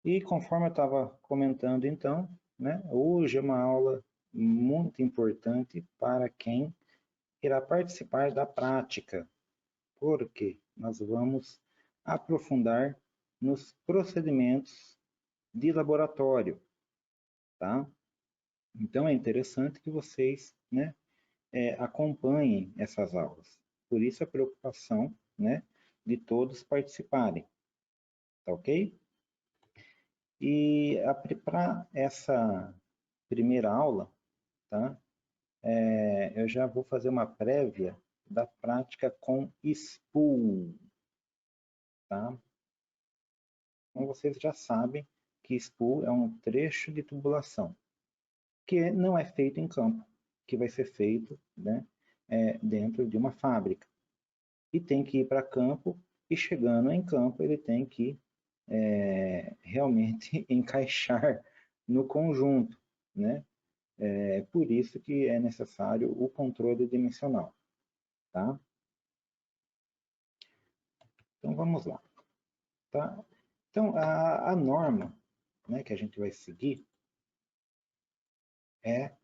E conforme eu estava comentando então, né, hoje é uma aula muito importante para quem irá participar da prática, porque nós vamos aprofundar nos procedimentos de laboratório, tá? Então é interessante que vocês, né, acompanhem essas aulas. Por isso a preocupação, né, de todos participarem, tá ok? E para essa primeira aula, tá? Eu já vou fazer uma prévia da prática com spool, tá? Então vocês já sabem que spool é um trecho de tubulação, que não é feito em campo, que vai ser feito, né, dentro de uma fábrica. E tem que ir para campo, e chegando em campo ele tem que realmente encaixar no conjunto, né? É por isso que é necessário o controle dimensional, tá? Então vamos lá, tá? Então a norma, né, que a gente vai seguir é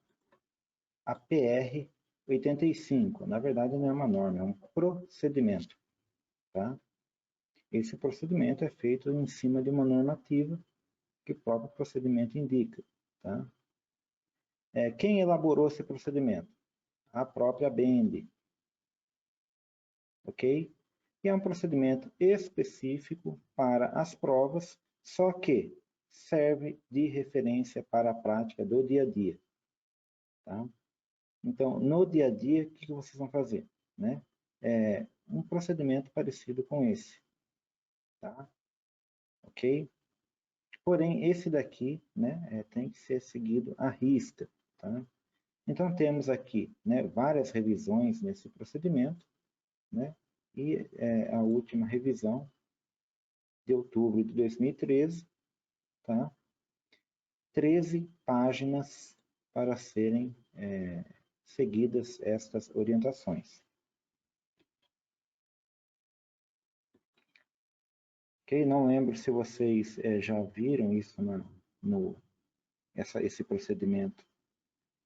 a PR 85. Na verdade não é uma norma, é um procedimento, tá? Esse procedimento é feito em cima de uma normativa que o próprio procedimento indica, tá? Quem elaborou esse procedimento? A própria BEND, ok? E é um procedimento específico para as provas, só que serve de referência para a prática do dia a dia, tá? Então, no dia a dia, o que vocês vão fazer, né? Um procedimento parecido com esse, tá? Ok? Porém, esse daqui, né, tem que ser seguido à risca, tá? Então, temos aqui, né, várias revisões nesse procedimento, né? E a última revisão de outubro de 2013, tá? 13 páginas para serem seguidas estas orientações. Ok? Não lembro se vocês já viram isso esse procedimento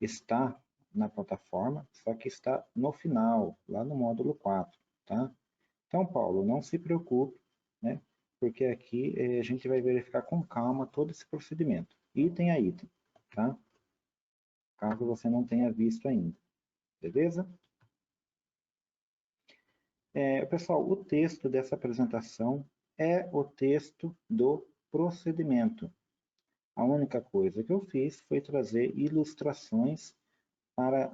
está na plataforma, só que está no final, lá no módulo 4, tá? Então, Paulo, não se preocupe, né? Porque aqui a gente vai verificar com calma todo esse procedimento, item a item, tá? Caso você não tenha visto ainda, beleza? Pessoal, o texto dessa apresentação é o texto do procedimento. A única coisa que eu fiz foi trazer ilustrações para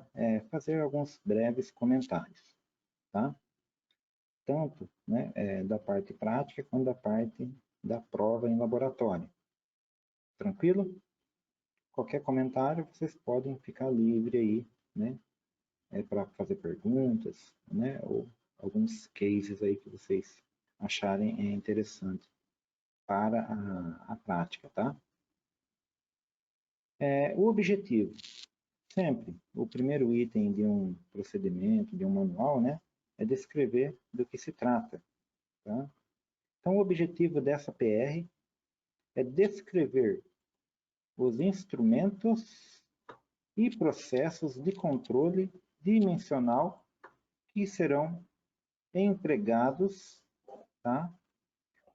fazer alguns breves comentários, tá? Tanto, né, da parte prática quanto da parte da prova em laboratório. Tranquilo? Qualquer comentário, vocês podem ficar livre aí, né, para fazer perguntas, né, ou alguns cases aí que vocês acharem interessante para a prática, tá? O objetivo, sempre, o primeiro item de um procedimento, de um manual, né, é descrever do que se trata, tá? Então, o objetivo dessa PR é descrever os instrumentos e processos de controle dimensional que serão empregados, tá,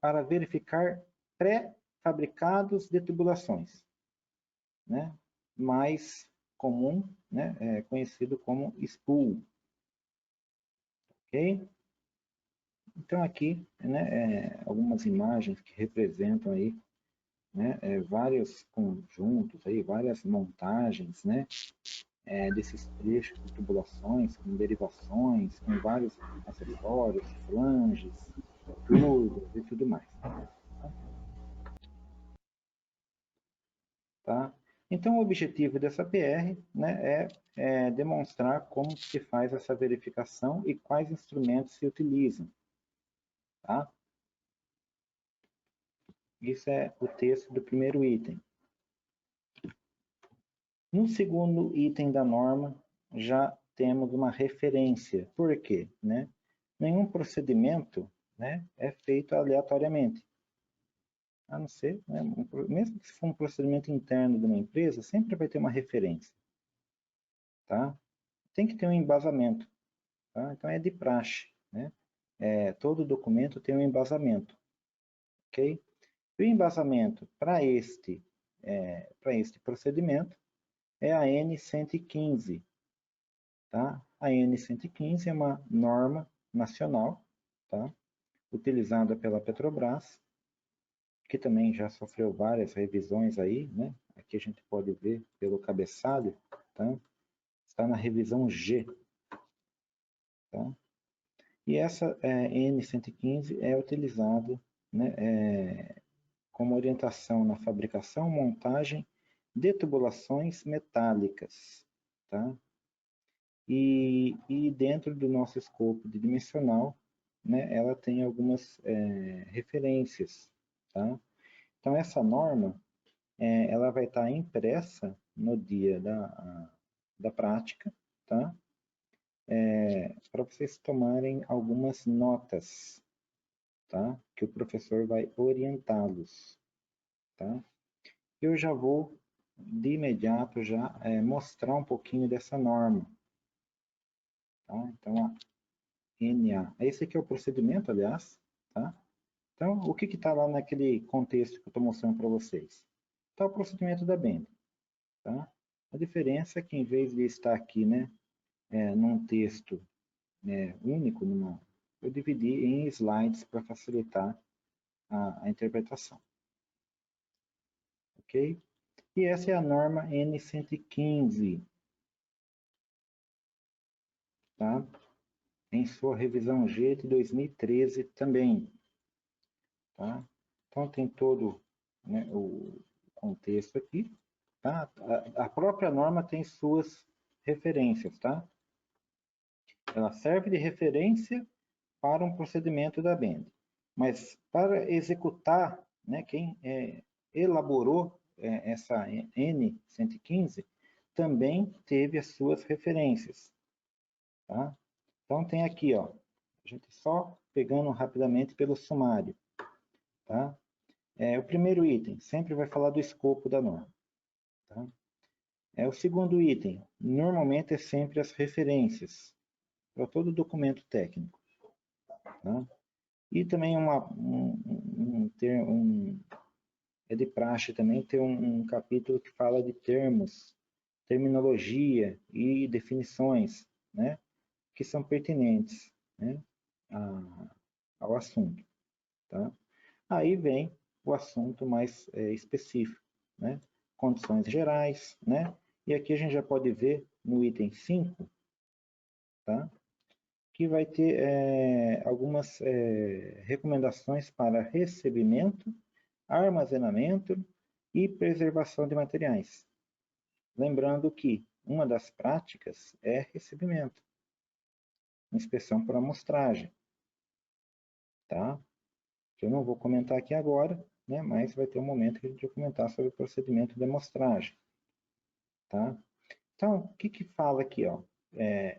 para verificar pré-fabricados de tubulações, né, mais comum, né, conhecido como spool, ok? Então aqui, né, algumas imagens que representam aí, né, vários conjuntos aí, várias montagens, né, desses trechos de tubulações, com derivações, com vários acessórios, flanges, turbos e tudo mais. Tá? Então, o objetivo dessa PR, né, é demonstrar como se faz essa verificação e quais instrumentos se utilizam. Tá? Isso é o texto do primeiro item. No segundo item da norma, já temos uma referência. Por quê? Né? Nenhum procedimento, né, é feito aleatoriamente. A não ser, né, mesmo que se for um procedimento interno de uma empresa, sempre vai ter uma referência, tá? Tem que ter um embasamento, tá? Então é de praxe, né? Todo documento tem um embasamento, ok? E o embasamento para este procedimento é a N115, tá? A N115 é uma norma nacional, tá? Utilizada pela Petrobras, que também já sofreu várias revisões aí, né? Aqui a gente pode ver pelo cabeçalho, tá? Está na revisão G, tá? E essa N115 é utilizada, né, como orientação na fabricação, montagem de tubulações metálicas, tá? E dentro do nosso escopo de dimensional, né, ela tem algumas referências, tá? Então, essa norma, ela vai estar impressa no dia da prática, tá? Para vocês tomarem algumas notas, tá? Que o professor vai orientá-los, tá? Eu já vou, de imediato, já mostrar um pouquinho dessa norma, tá? Então, a NA. Esse aqui é o procedimento, aliás, tá? Então, o que está lá naquele contexto que eu estou mostrando para vocês? Está o procedimento da BEM, tá? A diferença é que, em vez de estar aqui, né, num texto único, eu dividi em slides para facilitar a interpretação, ok? E essa é a norma N115, tá? Em sua revisão G de 2013 também, tá? Então tem todo, né, o contexto aqui, tá? A própria norma tem suas referências, tá? Ela serve de referência para um procedimento da BEND. Mas para executar, né, quem elaborou essa N115 também teve as suas referências, tá? Então tem aqui, ó, a gente só pegando rapidamente pelo sumário, tá? O primeiro item sempre vai falar do escopo da norma, tá? O segundo item, normalmente é sempre as referências para todo documento técnico, tá? E também é de praxe também ter um capítulo que fala de termos, terminologia e definições, né? Que são pertinentes, né, ao assunto, tá? Aí vem o assunto mais específico, né? Condições gerais, né? E aqui a gente já pode ver no item 5, tá? Que vai ter algumas recomendações para recebimento, armazenamento e preservação de materiais. Lembrando que uma das práticas é recebimento, inspeção por amostragem, tá? Que eu não vou comentar aqui agora, né? Mas vai ter um momento que a gente vai comentar sobre o procedimento de amostragem, tá? Então, o que fala aqui, ó,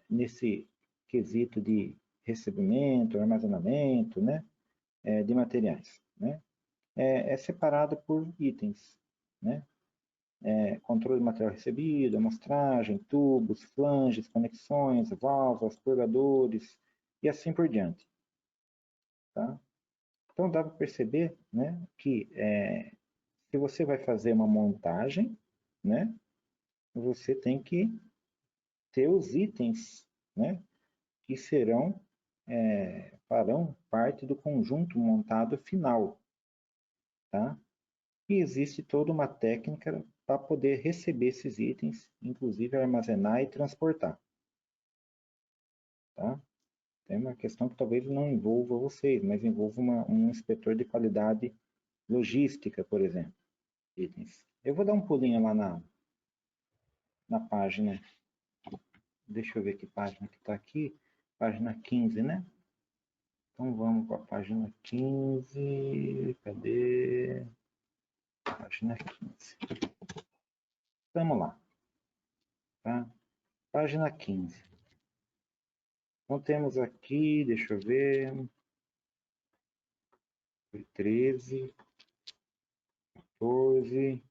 nesse quesito de recebimento, armazenamento, né? De materiais, né? É separado por itens, né? Controle de material recebido, amostragem, tubos, flanges, conexões, válvulas, purgadores e assim por diante, tá? Então dá para perceber, né, que se você vai fazer uma montagem, né, você tem que ter os itens, né, que farão parte do conjunto montado final, tá? E existe toda uma técnica para poder receber esses itens, inclusive armazenar e transportar, tá? Tem uma questão que talvez não envolva vocês, mas envolva um inspetor de qualidade logística, por exemplo, itens. Eu vou dar um pulinho lá na página. Deixa eu ver que página que está aqui. Página 15, né? Então vamos para a página 15. Cadê? Página 15. Vamos lá. Tá? Página 15. Então temos aqui, deixa eu ver. Foi 13. 14,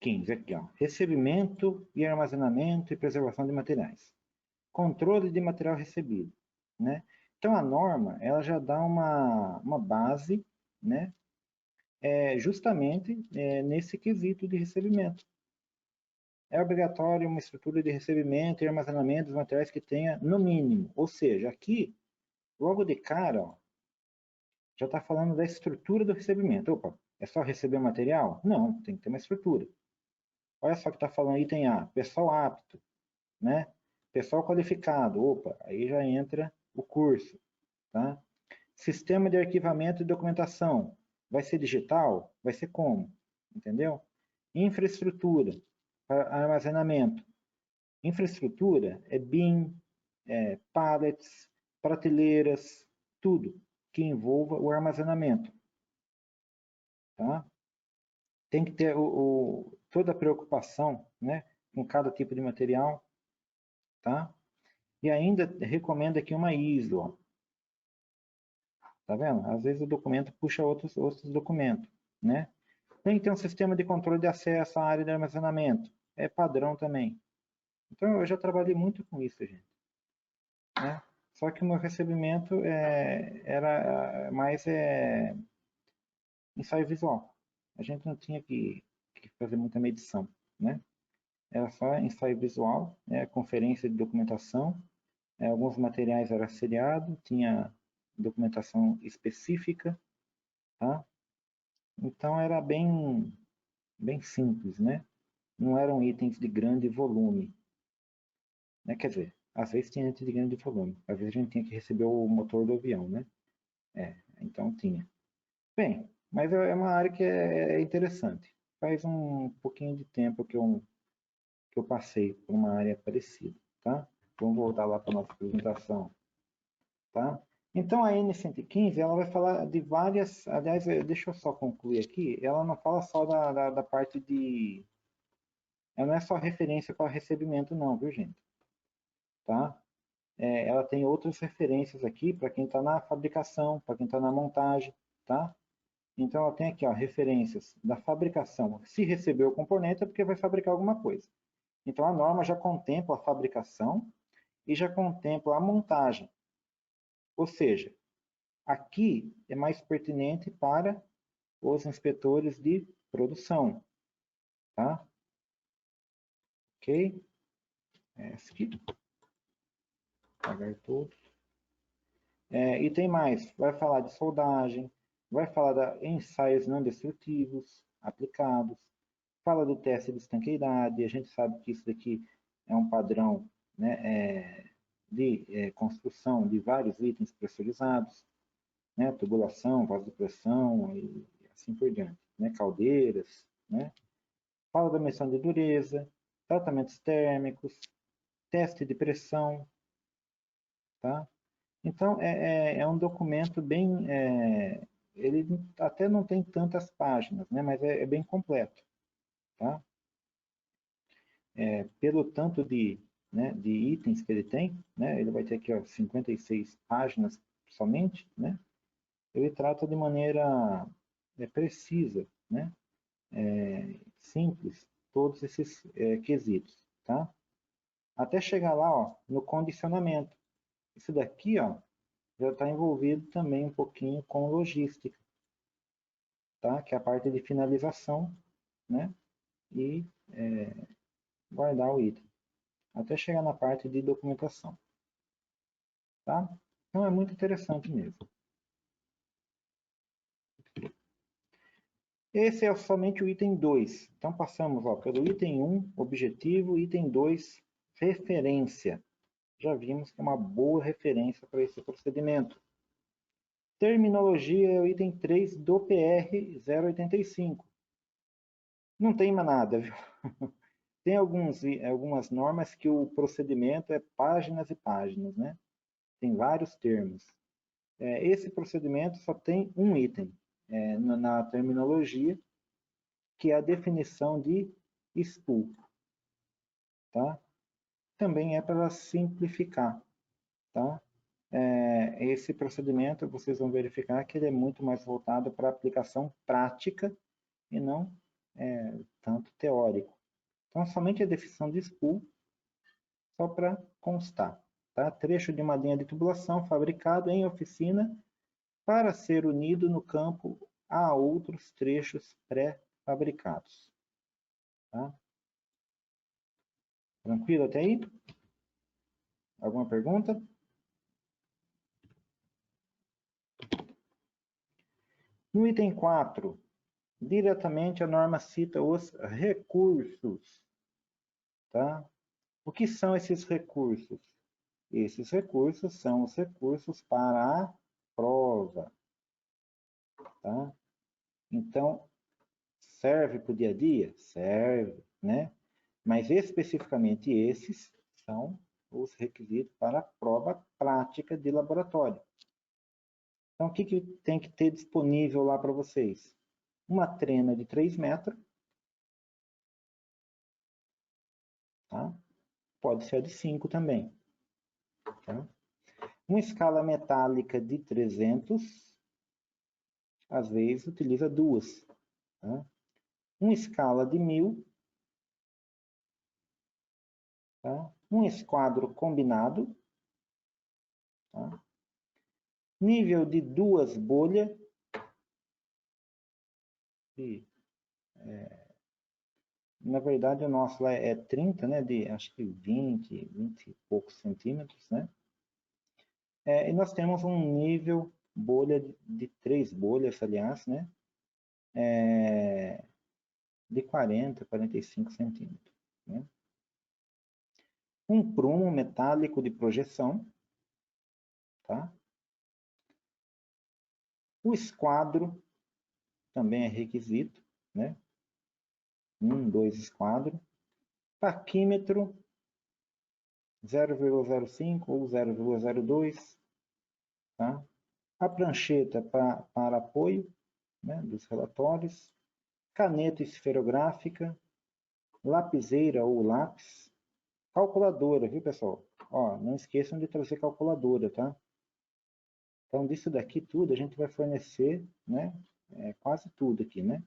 15, aqui, ó. Recebimento e armazenamento e preservação de materiais. Controle de material recebido, né? Então, a norma, ela já dá uma base, né? Justamente nesse quesito de recebimento. É obrigatório uma estrutura de recebimento e armazenamento dos materiais que tenha no mínimo. Ou seja, aqui, logo de cara, ó, já está falando da estrutura do recebimento. Opa, é só receber material? Não, tem que ter uma estrutura. Olha só que está falando item A, pessoal apto, né? Pessoal qualificado, opa, aí já entra o curso, tá? Sistema de arquivamento e documentação, vai ser digital? Vai ser como? Entendeu? Infraestrutura, para armazenamento. Infraestrutura é BIM, pallets, prateleiras, tudo que envolva o armazenamento, tá? Tem que ter toda a preocupação, né, com cada tipo de material, tá? E ainda recomendo aqui uma ISO, ó. Tá vendo? Às vezes o documento puxa outros documentos, né? Tem que ter um sistema de controle de acesso à área de armazenamento. É padrão também. Então, eu já trabalhei muito com isso, gente. Né? Só que o meu recebimento era mais ensaio visual. A gente não tinha que fazer muita medição, né? Era só ensaio visual, conferência de documentação, alguns materiais eram seriado, tinha documentação específica, tá? Então era bem simples, né? Não eram itens de grande volume, né? Quer dizer, às vezes tinha itens de grande volume, às vezes a gente tinha que receber o motor do avião, né? Então tinha. Bem, mas é uma área que é interessante. Faz um pouquinho de tempo que eu passei por uma área parecida, tá? Vamos voltar lá para a nossa apresentação, tá? Então, a N115, ela vai falar de várias... Aliás, deixa eu só concluir aqui. Ela não fala só da parte de... Ela não é só referência para recebimento, não, viu, gente? Tá? Ela tem outras referências aqui para quem está na fabricação, para quem está na montagem, tá? Então, ela tem aqui, ó, referências da fabricação. Se recebeu o componente é porque vai fabricar alguma coisa. Então, a norma já contempla a fabricação e já contempla a montagem. Ou seja, aqui é mais pertinente para os inspetores de produção, tá? Ok? Aqui. Apagar tudo. E tem mais, vai falar de soldagem, vai falar de ensaios não destrutivos aplicados, fala do teste de estanqueidade, a gente sabe que isso daqui é um padrão, né, de construção de vários itens pressurizados, né, tubulação, vaso de pressão e assim por diante, né, caldeiras, né, fala da medição de dureza, tratamentos térmicos, teste de pressão, tá? Então, é um documento bem... ele até não tem tantas páginas, né, mas é bem completo, tá? Pelo tanto de itens que ele tem, né, ele vai ter aqui ó, 56 páginas somente, né? Ele trata de maneira precisa, né? Simples, todos esses quesitos, tá? Até chegar lá, ó, no condicionamento. Isso daqui, ó, já está envolvido também um pouquinho com logística, tá? Que é a parte de finalização, né? E guardar o item. Até chegar na parte de documentação, tá? Então é muito interessante mesmo. Esse é somente o item 2. Então passamos ó, pelo item 1, objetivo, item 2, referência. Já vimos que é uma boa referência para esse procedimento. Terminologia é o item 3 do PR 085. Não tem mais nada, viu? Tem algumas normas que o procedimento é páginas e páginas, né? Tem vários termos. Esse procedimento só tem um item na terminologia, que é a definição de spool, tá? Também é para simplificar, tá? Esse procedimento, vocês vão verificar que ele é muito mais voltado para aplicação prática e não tanto teórico. Então, somente a definição de spool, só para constar. Tá? Trecho de uma linha de tubulação fabricado em oficina para ser unido no campo a outros trechos pré-fabricados. Tá? Tranquilo até aí? Alguma pergunta? No item 4, diretamente a norma cita os recursos. Tá? O que são esses recursos? Esses recursos são os recursos para a prova. Tá? Então, serve para o dia a dia? Serve, né? Mas especificamente esses são os requisitos para a prova prática de laboratório. Então, o que tem que ter disponível lá para vocês? Uma trena de 3 metros. Tá? Pode ser a de 5 também. Tá? Uma escala metálica de 300. Às vezes, utiliza 2. Tá? Uma escala de 1000. Tá? Um esquadro combinado. Tá? Nível de 2 bolhas. Na verdade, o nosso lá é 30, né? De acho que 20 e poucos centímetros, né? E nós temos um nível bolha de 3 bolhas, aliás, né? De 40, 45 centímetros. Né? Um prumo metálico de projeção. Tá? O esquadro também é requisito, né? 2 esquadro. Taquímetro 0,05 ou 0,02. Tá? A prancheta para apoio, né, dos relatórios. Caneta esferográfica. Lapiseira ou lápis. Calculadora, viu, pessoal? Ó, não esqueçam de trazer calculadora, tá? Então, disso daqui tudo, a gente vai fornecer, né? Quase tudo aqui, né?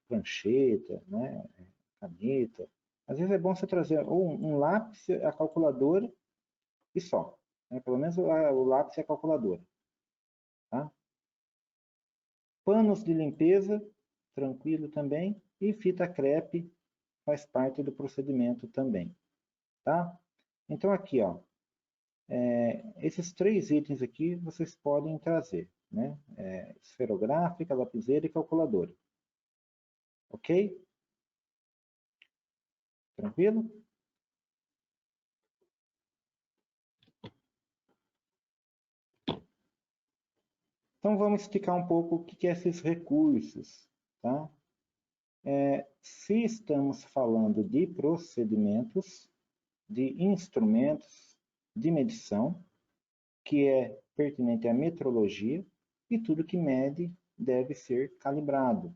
Prancheta, né? Caneta. Às vezes é bom você trazer ou um lápis, a calculadora e só. Né? Pelo menos o lápis e a calculadora. Tá? Panos de limpeza, tranquilo também. E fita crepe faz parte do procedimento também. Tá? Então, aqui, ó. Esses 3 itens aqui vocês podem trazer. Né? Esferográfica, lapiseira e calculadora. Ok? Tranquilo? Então, vamos explicar um pouco o que é esses recursos. Tá? Se estamos falando de procedimentos, de instrumentos de medição, que é pertinente à metrologia, e tudo que mede deve ser calibrado.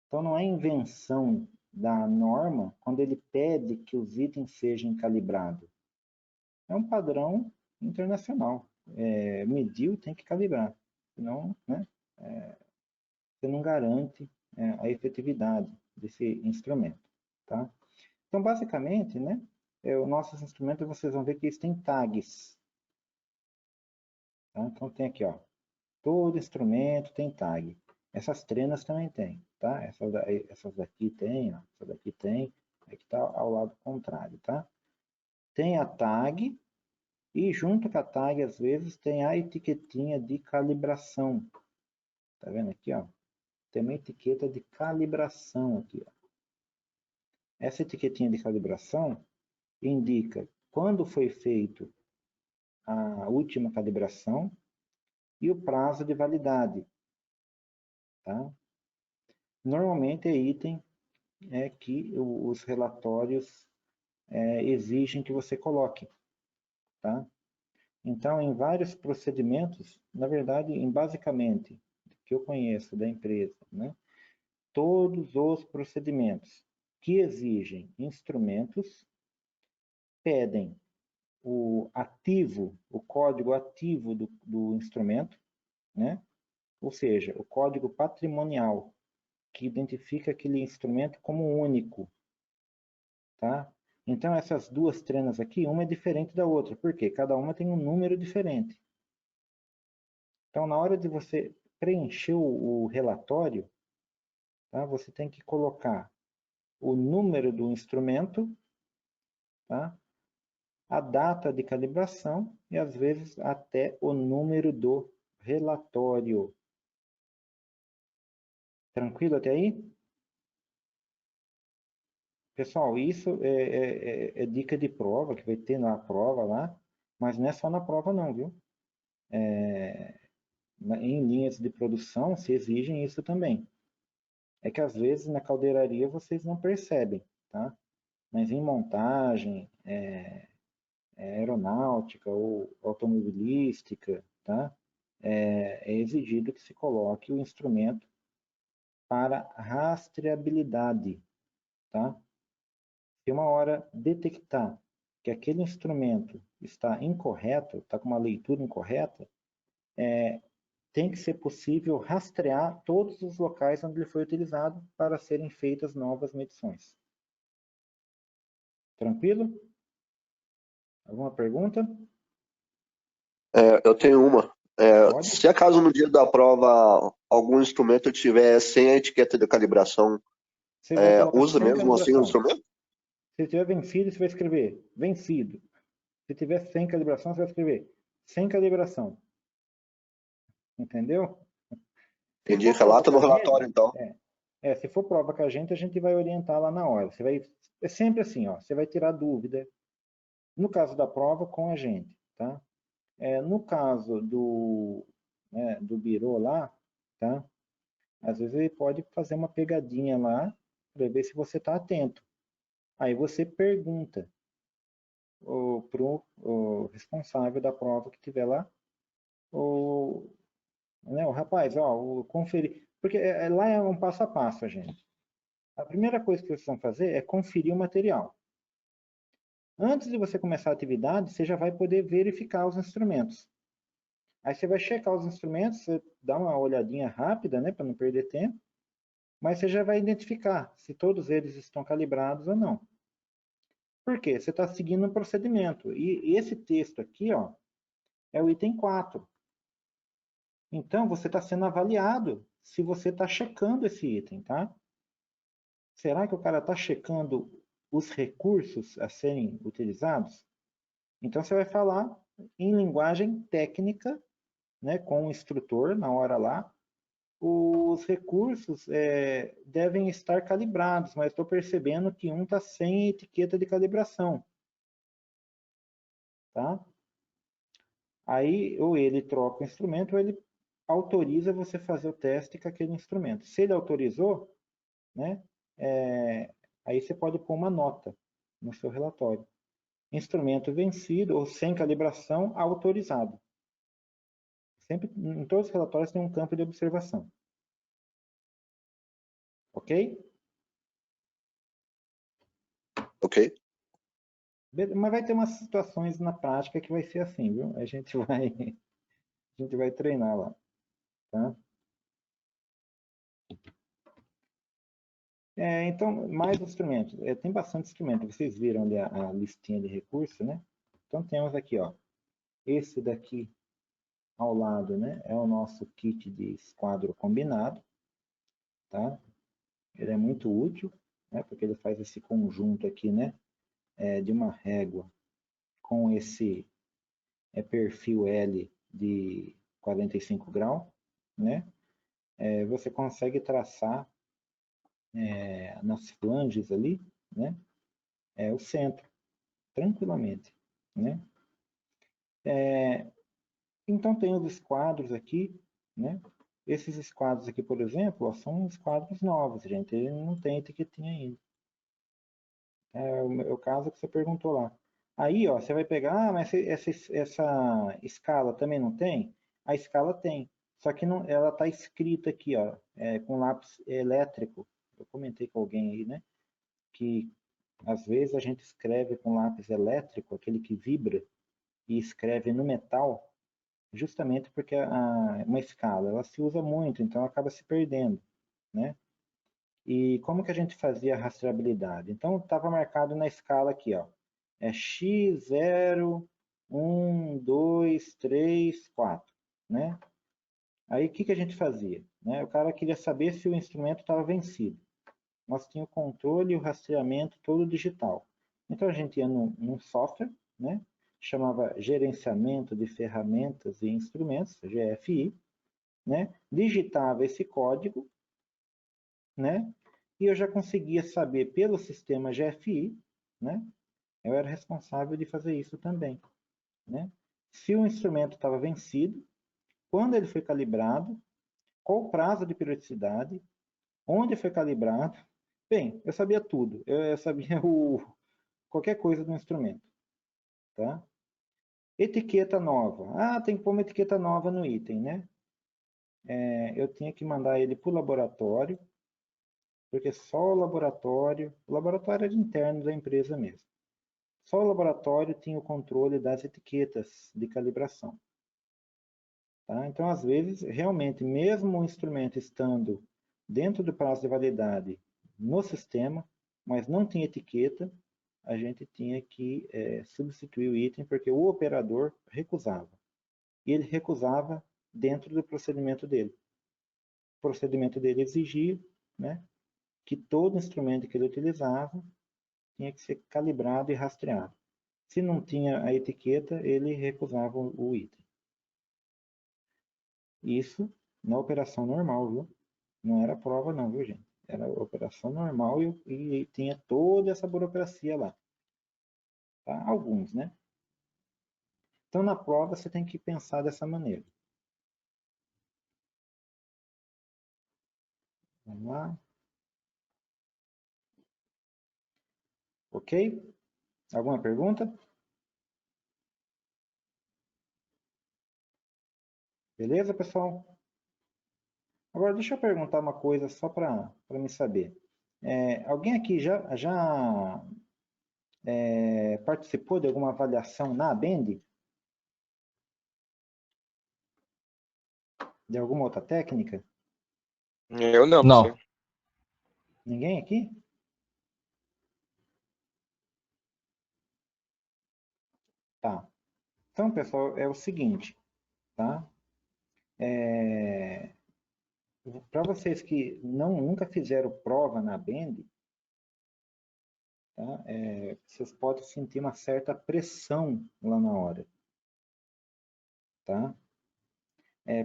Então, não é invenção da norma quando ele pede que os itens sejam calibrados. É um padrão internacional. Mediu, tem que calibrar. Senão, né, você não garante a efetividade desse instrumento. Tá? Então, basicamente, né, os nossos instrumentos, vocês vão ver que eles têm tags. Tá? Então, tem aqui, ó, todo instrumento tem tag. Essas trenas também tem, tá? Essas daqui tem, ó, essa daqui tem, aqui está ao lado contrário, tá? Tem a tag e junto com a tag, às vezes, tem a etiquetinha de calibração. Tá vendo aqui, ó? Tem uma etiqueta de calibração aqui, ó. Essa etiquetinha de calibração indica quando foi feito a última calibração e o prazo de validade. Tá? Normalmente é item que os relatórios exigem que você coloque. Tá? Então, em vários procedimentos, na verdade, basicamente, que eu conheço da empresa, né? Todos os procedimentos que exigem instrumentos pedem o ativo, o código ativo do instrumento, né? Ou seja, o código patrimonial que identifica aquele instrumento como único, tá? Então, essas duas trenas aqui, uma é diferente da outra. Por quê? Cada uma tem um número diferente. Então, na hora de você preencher o relatório, tá? Você tem que colocar o número do instrumento, tá? A data de calibração e, às vezes, até o número do relatório. Tranquilo até aí? Pessoal, isso é dica de prova, que vai ter na prova lá, mas não é só na prova não, viu? Em linhas de produção se exigem isso também. É que às vezes na caldeiraria vocês não percebem, tá? Mas em montagem, aeronáutica ou automobilística, tá? É exigido que se coloque o instrumento para rastreabilidade, tá? Se uma hora detectar que aquele instrumento está incorreto, está com uma leitura incorreta, tem que ser possível rastrear todos os locais onde ele foi utilizado para serem feitas novas medições. Tranquilo? Alguma pergunta? Eu tenho uma. Pode. Se acaso no dia da prova algum instrumento tiver sem a etiqueta de calibração, Você vai colocar usa sem mesmo assim o calibração. instrumento? Se tiver vencido, você vai escrever vencido. Se tiver sem calibração, você vai escrever sem calibração. Entendeu? Se Entendi, for prova relata com no a gente, relatório então. se for prova com a gente vai orientar lá na hora. Você vai, é sempre assim, ó, você vai tirar dúvida, no caso da prova, com a gente, tá? No caso do birô lá, tá? Às vezes ele pode fazer uma pegadinha lá para ver se você está atento. Aí você pergunta pro responsável da prova que tiver lá, o rapaz, ó, conferir, porque lá é um passo a passo, gente. A primeira coisa que vocês vão fazer é conferir o material. Antes de você começar a atividade, você já vai poder verificar os instrumentos. Aí você vai checar os instrumentos, você dá uma olhadinha rápida, né, para não perder tempo, mas você já vai identificar se todos eles estão calibrados ou não. Por quê? Você está seguindo um procedimento. E esse texto aqui, ó, é o item 4. Então, você está sendo avaliado se você está checando esse item, tá? Será que o cara está checando os recursos a serem utilizados? Então, você vai falar em linguagem técnica, né, com o instrutor na hora lá. Os recursos devem estar calibrados, mas estou percebendo que um está sem etiqueta de calibração. Tá? Aí, ou ele troca o instrumento, ou ele autoriza você fazer o teste com aquele instrumento. Se ele autorizou, né, aí você pode pôr uma nota no seu relatório. Instrumento vencido ou sem calibração autorizado. Sempre, em todos os relatórios tem um campo de observação. Ok? Ok, Mas vai ter umas situações na prática que vai ser assim, viu? A gente vai treinar lá, tá? Então, mais instrumentos. Tem bastante instrumento. Vocês viram ali a listinha de recursos, né? Então, temos aqui, ó. Esse daqui ao lado, né? É o nosso kit de esquadro combinado, tá? Ele é muito útil, né? Porque ele faz esse conjunto aqui, né? De uma régua com esse perfil L de 45 graus, né? Você consegue traçar nas flanges ali, né? O centro, tranquilamente, né? Então tem os esquadros aqui, né? Esses esquadros aqui, por exemplo, ó, são esquadros novos, gente. Ele não tem etiquetinha ainda. É o caso que você perguntou lá. Aí, ó, você vai pegar, mas essa escala também não tem? A escala tem, só que não, ela está escrita aqui, ó, com lápis elétrico. Eu comentei com alguém aí, né? Que às vezes a gente escreve com lápis elétrico, aquele que vibra, e escreve no metal, justamente porque uma escala ela se usa muito, então acaba se perdendo, né? E como que a gente fazia a rastreabilidade? Então, estava marcado na escala aqui, ó. É X0, 1, 2, 3, 4, né? Aí, o que que a gente fazia? Né? O cara queria saber se o instrumento estava vencido. Nós tínhamos o controle e o rastreamento todo digital. Então, a gente ia num software, né? Chamava Gerenciamento de Ferramentas e Instrumentos, GFI, né? Digitava esse código, né? E eu já conseguia saber pelo sistema GFI, né? Eu era responsável de fazer isso também, né? Se o instrumento estava vencido, quando ele foi calibrado, qual o prazo de periodicidade, onde foi calibrado. Bem, eu sabia tudo. Eu sabia qualquer coisa do instrumento, tá? Etiqueta nova. Ah, tem que pôr uma etiqueta nova no item, né? Eu tinha que mandar ele para o laboratório, porque só o laboratório era de interno da empresa mesmo. Só o laboratório tinha o controle das etiquetas de calibração. Tá? Então, às vezes, realmente, mesmo o instrumento estando dentro do prazo de validade no sistema, mas não tinha etiqueta, a gente tinha que substituir o item porque o operador recusava. E ele recusava dentro do procedimento dele. O procedimento dele exigia, né, que todo instrumento que ele utilizava tinha que ser calibrado e rastreado. Se não tinha a etiqueta, ele recusava o item. Isso na operação normal, viu? Não era prova não, viu, gente? Era operação normal e tinha toda essa burocracia lá. Tá? Alguns, né? Então, na prova, você tem que pensar dessa maneira. Vamos lá. Ok? Alguma pergunta? Beleza, pessoal? Agora, deixa eu perguntar uma coisa só para me saber. Alguém aqui já participou de alguma avaliação na ABEND? De alguma outra técnica? Eu não, Não. professor. Ninguém aqui? Tá. Então, pessoal, é o seguinte, tá? Para vocês que nunca fizeram prova na ABEND, tá? Vocês podem sentir uma certa pressão lá na hora, tá?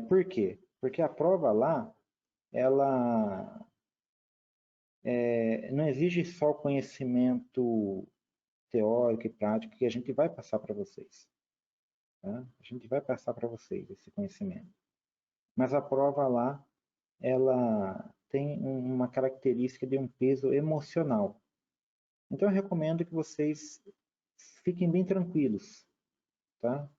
Por quê? Porque a prova lá, ela não exige só o conhecimento teórico e prático que a gente vai passar para vocês. Tá? A gente vai passar para vocês esse conhecimento. Mas a prova lá, ela tem uma característica de um peso emocional. Então eu recomendo que vocês fiquem bem tranquilos, tá?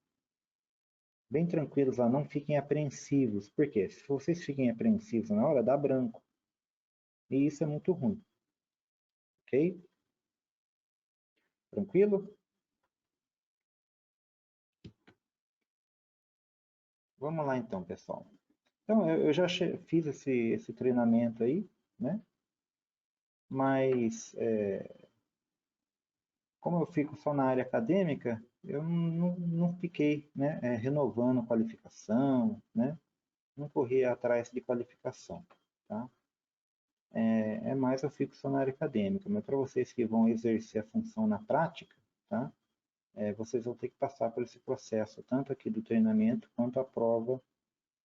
Bem tranquilos lá, não fiquem apreensivos. Por quê? Se vocês fiquem apreensivos na hora, dá branco. E isso é muito ruim. Ok? Tranquilo? Vamos lá então, pessoal. Então, eu já fiz esse treinamento aí, né? Mas, como eu fico só na área acadêmica, eu não fiquei, né, renovando a qualificação, né? Não corri atrás de qualificação, tá? Mais eu fico só na área acadêmica, mas para vocês que vão exercer a função na prática, tá? Vocês vão ter que passar por esse processo, tanto aqui do treinamento, quanto a prova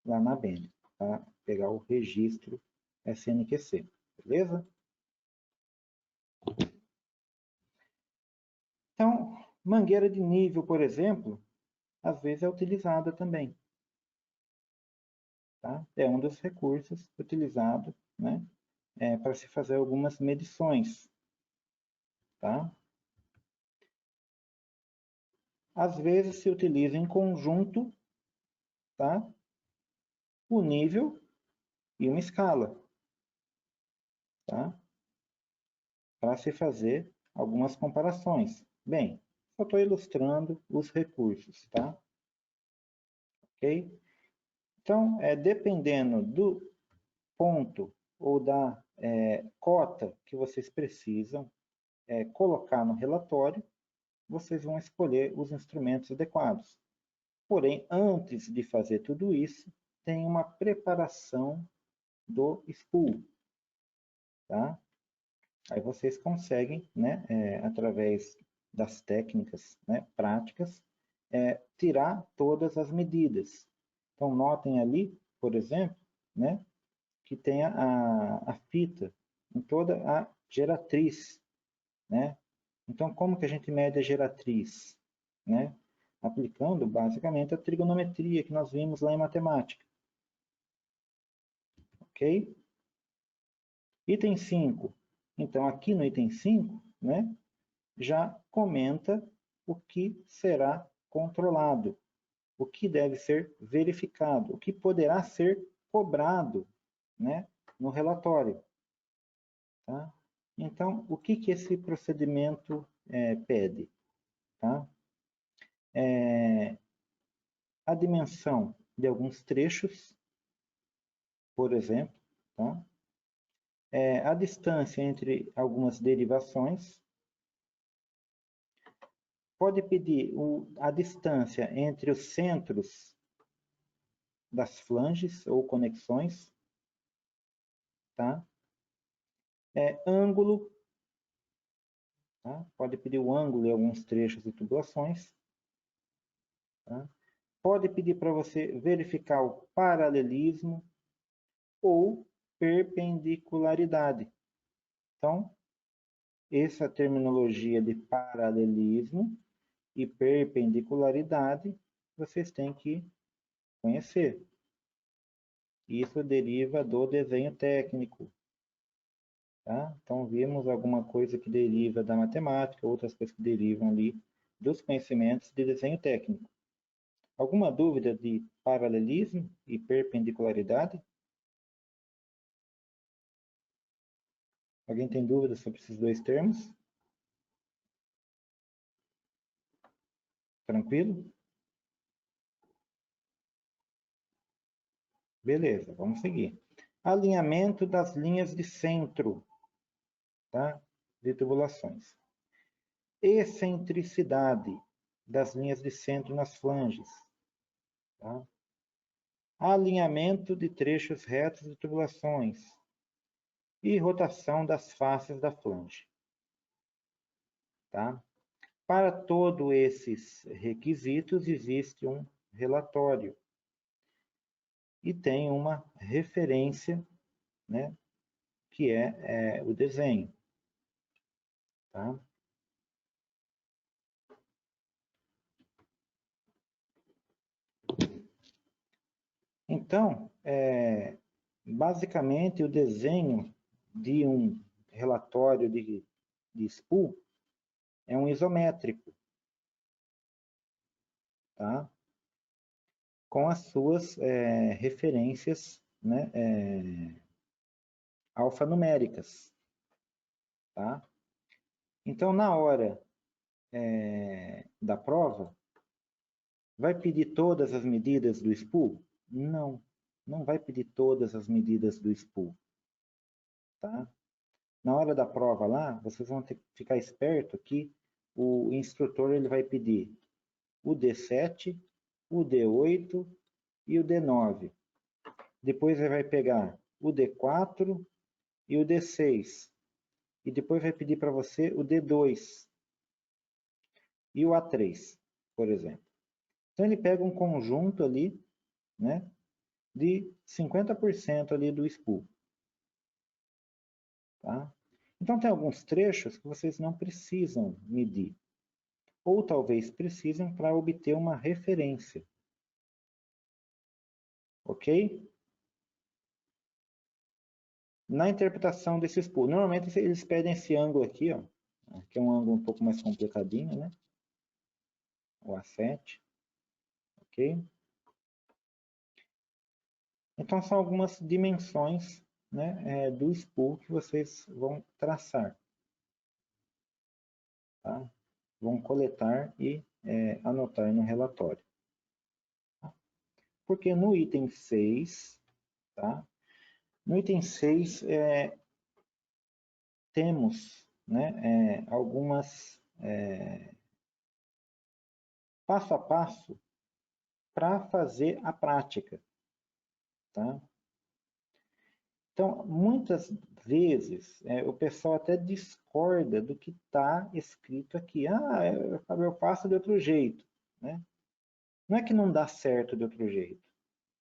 lá na BEM, tá? Pegar o registro SNQC, beleza? Então, mangueira de nível, por exemplo, às vezes é utilizada também, tá? É um dos recursos utilizados, né? Para se fazer algumas medições, tá? Às vezes se utiliza em conjunto, tá? O nível e uma escala, tá? Para se fazer algumas comparações. Bem, só estou ilustrando os recursos, tá? Ok? Então, dependendo do ponto ou da cota que vocês precisam colocar no relatório, vocês vão escolher os instrumentos adequados. Porém, antes de fazer tudo isso, tem uma preparação do spool, tá? Aí vocês conseguem, né, através das técnicas, né, práticas, tirar todas as medidas. Então, notem ali, por exemplo, né, que tem a fita em toda a geratriz, né? Então, como que a gente mede a geratriz, né? Aplicando, basicamente, a trigonometria que nós vimos lá em matemática. Ok? Item 5. Então, aqui no item 5, né, já comenta o que será controlado, o que deve ser verificado, o que poderá ser cobrado, né, no relatório. Tá? Então, o que, que esse procedimento pede? Tá? A dimensão de alguns trechos, por exemplo, tá? A distância entre algumas derivações, pode pedir a distância entre os centros das flanges ou conexões, tá? Ângulo, tá? Pode pedir o ângulo em alguns trechos e tubulações, tá? Pode pedir para você verificar o paralelismo ou perpendicularidade. Então, essa terminologia de paralelismo e perpendicularidade vocês têm que conhecer. Isso deriva do desenho técnico. Tá? Então, vimos alguma coisa que deriva da matemática, outras coisas que derivam ali dos conhecimentos de desenho técnico. Alguma dúvida de paralelismo e perpendicularidade? Alguém tem dúvida sobre esses dois termos? Tranquilo? Beleza, vamos seguir. Alinhamento das linhas de centro, tá? De tubulações. Excentricidade das linhas de centro nas flanges. Tá? Alinhamento de trechos retos de tubulações. E rotação das faces da flange. Tá? Para todos esses requisitos, existe um relatório. E tem uma referência, né, que é o desenho. Tá? Então, basicamente, o desenho de um relatório de spool é um isométrico, tá? Com as suas referências, né, alfanuméricas. Tá? Então, na hora da prova, vai pedir todas as medidas do spool? Não, não vai pedir todas as medidas do spool. Tá? Na hora da prova lá, vocês vão ter que ficar esperto que o instrutor ele vai pedir o D7, o D8 e o D9. Depois ele vai pegar o D4 e o D6. E depois vai pedir para você o D2 e o A3, por exemplo. Então ele pega um conjunto ali, né, de 50% ali do spool. Tá? Então tem alguns trechos que vocês não precisam medir. Ou talvez precisem para obter uma referência. Ok? Na interpretação desse spool, normalmente eles pedem esse ângulo aqui, ó, que é um ângulo um pouco mais complicadinho, né? O A7. Ok? Então são algumas dimensões, né, do spool que vocês vão traçar. Tá? Vão coletar e anotar no relatório. Porque no item 6, tá? No item 6, temos, né, algumas passo a passo para fazer a prática, tá? Então, muitas vezes, o pessoal até discorda do que está escrito aqui. Ah, eu faço de outro jeito, né? Não é que não dá certo de outro jeito.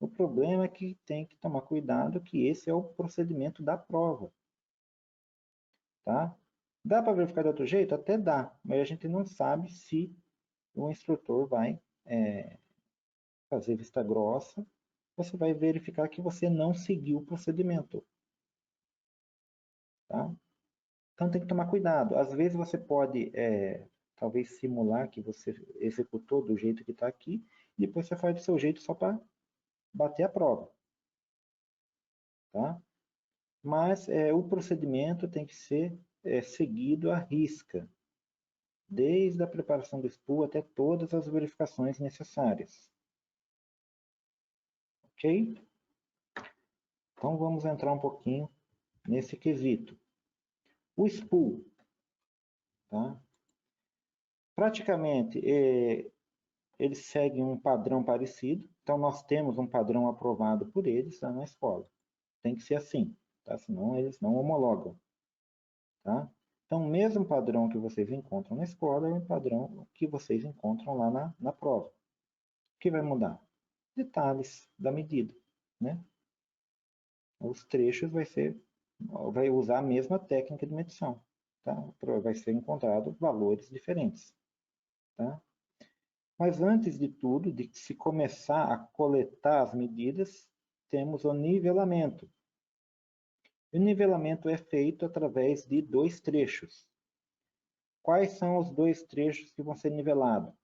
O problema é que tem que tomar cuidado que esse é o procedimento da prova, tá? Dá para verificar de outro jeito? Até dá, mas a gente não sabe se o instrutor vai fazer vista grossa, você vai verificar que você não seguiu o procedimento, tá? Então tem que tomar cuidado. Às vezes você pode, talvez, simular que você executou do jeito que está aqui, e depois você faz do seu jeito só para bater a prova, tá? Mas o procedimento tem que ser seguido à risca, desde a preparação do SPU até todas as verificações necessárias. Ok? Então vamos entrar um pouquinho nesse quesito. O SPU, tá? Praticamente, eles seguem um padrão parecido. Então, nós temos um padrão aprovado por eles lá na escola. Tem que ser assim, tá? Senão eles não homologam, tá? Então, o mesmo padrão que vocês encontram na escola é o padrão que vocês encontram lá na prova. O que vai mudar? Detalhes da medida, né? Os trechos vai usar a mesma técnica de medição, tá? Vai ser encontrado valores diferentes, tá? Mas antes de tudo, de se começar a coletar as medidas, temos o nivelamento. O nivelamento é feito através de dois trechos. Quais são os dois trechos que vão ser nivelados?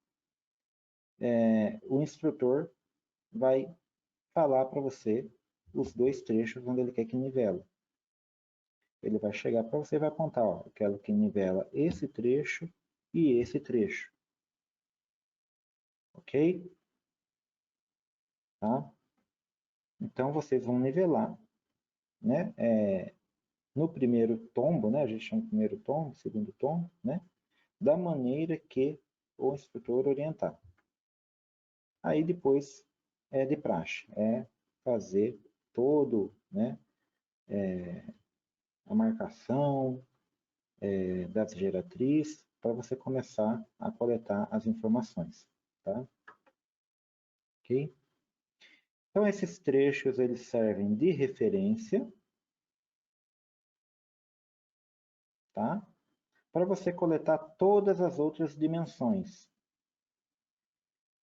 O instrutor vai falar para você os dois trechos onde ele quer que nivele. Ele vai chegar para você e vai apontar, ó, eu quero que nivela esse trecho e esse trecho. Ok? Tá? Então, vocês vão nivelar, né? No primeiro tombo, né? A gente chama de primeiro tombo, segundo tombo, né? Da maneira que o instrutor orientar. Aí depois é de praxe, fazer todo, né? A marcação das geratrizes para você começar a coletar as informações, tá? Ok? Então esses trechos eles servem de referência, tá? Para você coletar todas as outras dimensões.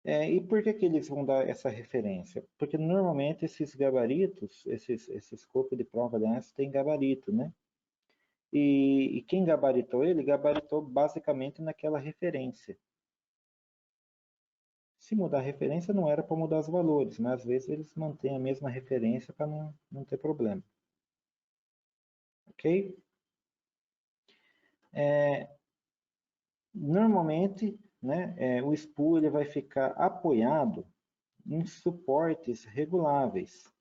E por que eles vão dar essa referência? Porque normalmente esses gabaritos, esse escopo de prova dessa tem gabarito, né? E quem gabaritou ele, gabaritou basicamente naquela referência. Se mudar a referência, não era para mudar os valores, mas às vezes eles mantêm a mesma referência para não ter problema. Ok? Normalmente, né, o SPU ele vai ficar apoiado em suportes reguláveis,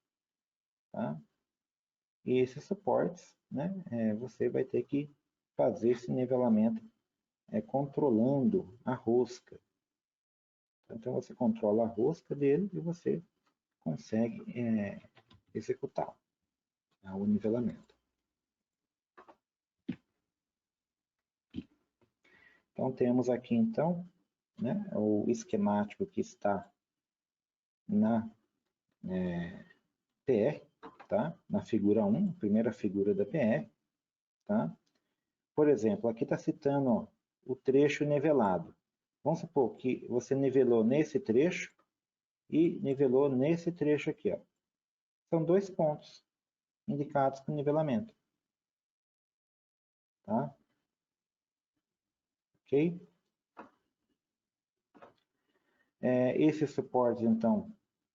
tá? E esses suportes, né, você vai ter que fazer esse nivelamento controlando a rosca. Então você controla a rosca dele e você consegue executar o nivelamento. Então temos aqui então, né, o esquemático que está na PR, tá? Na figura 1, primeira figura da PR, tá? Por exemplo, aqui está citando ó, o trecho nivelado. Vamos supor que você nivelou nesse trecho e nivelou nesse trecho aqui. Ó. São dois pontos indicados para nivelamento. Tá? Ok? Esses suportes, então,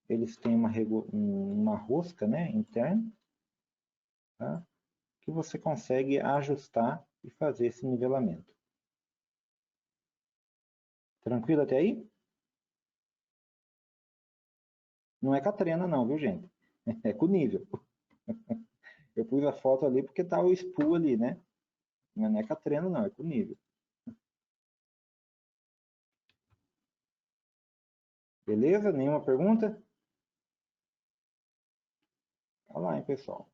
eles têm uma rosca, né, interna, tá? Que você consegue ajustar e fazer esse nivelamento. Tranquilo até aí? Não é com a trena não, viu gente? É com o nível. pus a foto ali porque tá o spool ali, né? Não é com a trena, não, é com o nível. Beleza? Nenhuma pergunta? Olha lá, hein, pessoal.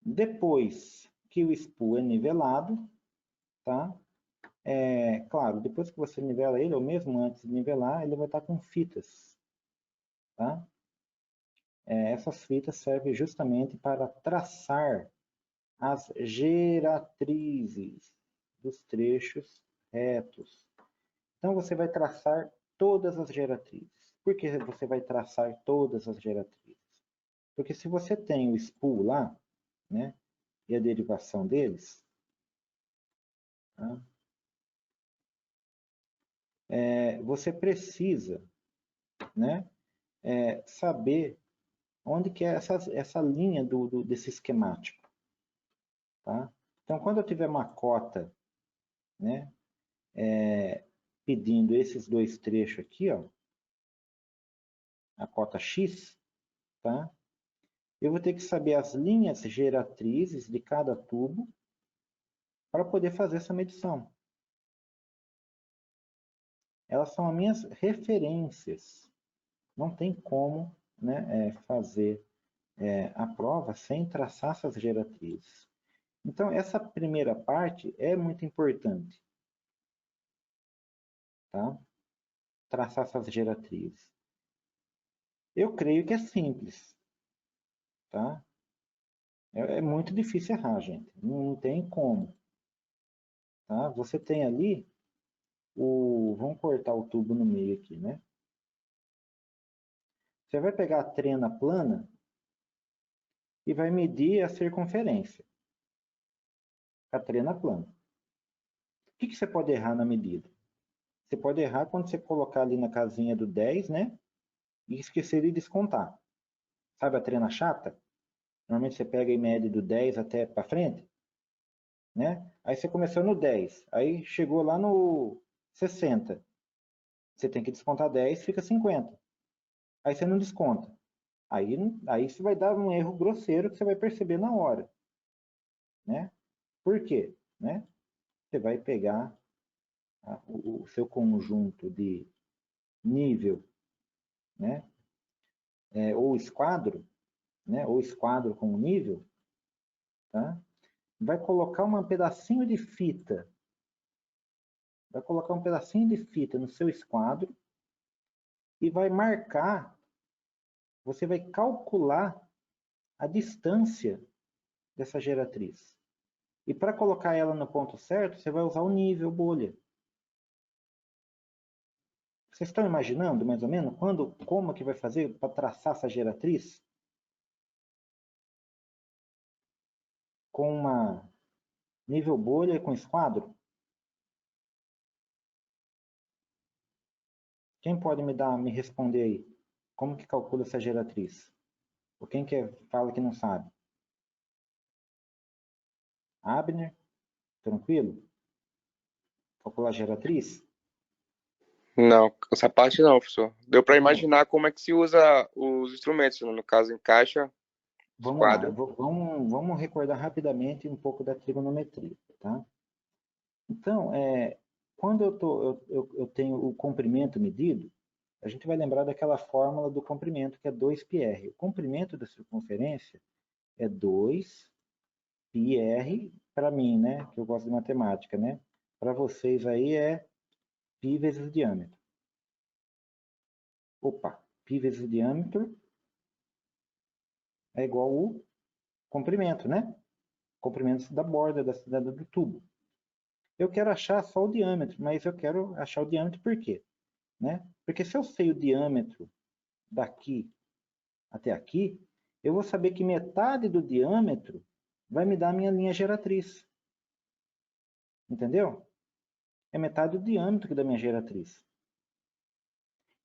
Depois que o spool é nivelado, tá? Claro, depois que você nivela ele, ou mesmo antes de nivelar, ele vai estar com fitas, tá? Essas fitas servem justamente para traçar as geratrizes dos trechos retos. Então, você vai traçar todas as geratrizes. Por que você vai traçar todas as geratrizes? Porque se você tem o spool lá, né, e a derivação deles, tá, você precisa, né, saber onde que é essa linha desse esquemático. Tá? Então, quando eu tiver uma cota, né, pedindo esses dois trechos aqui, ó, a cota X, tá? Eu vou ter que saber as linhas geratrizes de cada tubo para poder fazer essa medição. Elas são as minhas referências. Não tem como, né, fazer a prova sem traçar essas geratrizes. Então, essa primeira parte é muito importante. Tá? Traçar essas geratrizes. Eu creio que é simples. Tá? É muito difícil errar, gente. Não tem como. Tá? Você tem ali vamos cortar o tubo no meio aqui, né? Você vai pegar a trena plana e vai medir a circunferência. A trena plana. O que você pode errar na medida? Você pode errar quando você colocar ali na casinha do 10, né? E esquecer de descontar. Sabe a trena chata? Normalmente você pega e mede do 10 até para frente. Né? Aí você começou no 10, aí chegou lá no 60. Você tem que descontar 10, fica 50. Aí você não desconta. Aí você vai dar um erro grosseiro que você vai perceber na hora. Né? Por quê? Né? Você vai pegar o seu conjunto de nível, né? Ou esquadro, né? Ou esquadro com nível, tá? Vai colocar um pedacinho de fita. Vai colocar um pedacinho de fita no seu esquadro e vai marcar, você vai calcular a distância dessa geratriz. E para colocar ela no ponto certo, você vai usar o nível bolha. Vocês estão imaginando, mais ou menos, como que vai fazer para traçar essa geratriz? Com uma nível bolha e com esquadro? Quem pode me responder aí? Como que calcula essa geratriz? Ou quem fala que não sabe? Abner? Tranquilo? Calcular a geratriz? Não, essa parte não, professor. Deu para Vamos, imaginar como é que se usa os instrumentos, no caso, encaixa, vamos lá, quadro. vamos recordar rapidamente um pouco da trigonometria, tá? Então, quando eu tenho o comprimento medido, a gente vai lembrar daquela fórmula do comprimento, que é 2πr. O comprimento da circunferência é 2πr, para mim, né, que eu gosto de matemática, né? Para vocês aí é π vezes o diâmetro. Opa, π vezes o diâmetro é igual ao comprimento, né? Comprimento da borda do tubo. Eu quero achar só o diâmetro, mas eu quero achar o diâmetro por quê? Né? Porque se eu sei o diâmetro daqui até aqui, eu vou saber que metade do diâmetro vai me dar a minha linha geratriz. Entendeu? É metade do diâmetro que dá a minha geratriz.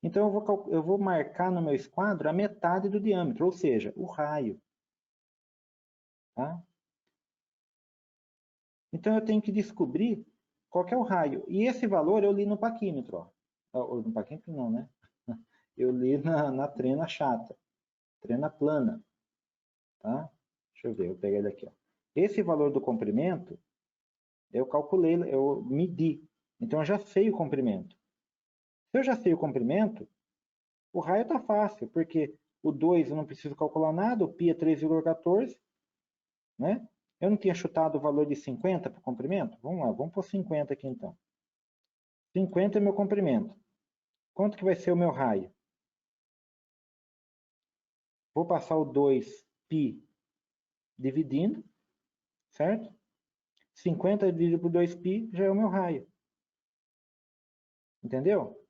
Então eu vou marcar no meu esquadro a metade do diâmetro, ou seja, o raio. Tá? Então eu tenho que descobrir qual que é o raio. E esse valor eu li no paquímetro. Ó. No paquímetro não, né? eu li na trena chata, trena plana, tá? Deixa eu ver, eu peguei ele aqui, ó. Esse valor do comprimento, eu calculei, eu medi. Então, eu já sei o comprimento. Se eu já sei o comprimento, o raio está fácil, porque o 2 eu não preciso calcular nada, o π é 3,14, né? Eu não tinha chutado o valor de 50 para o comprimento? Vamos lá, vamos pôr 50 aqui então. 50 é meu comprimento. Quanto que vai ser o meu raio? Vou passar o 2π dividindo, certo? 50 dividido por 2π já é o meu raio. Entendeu?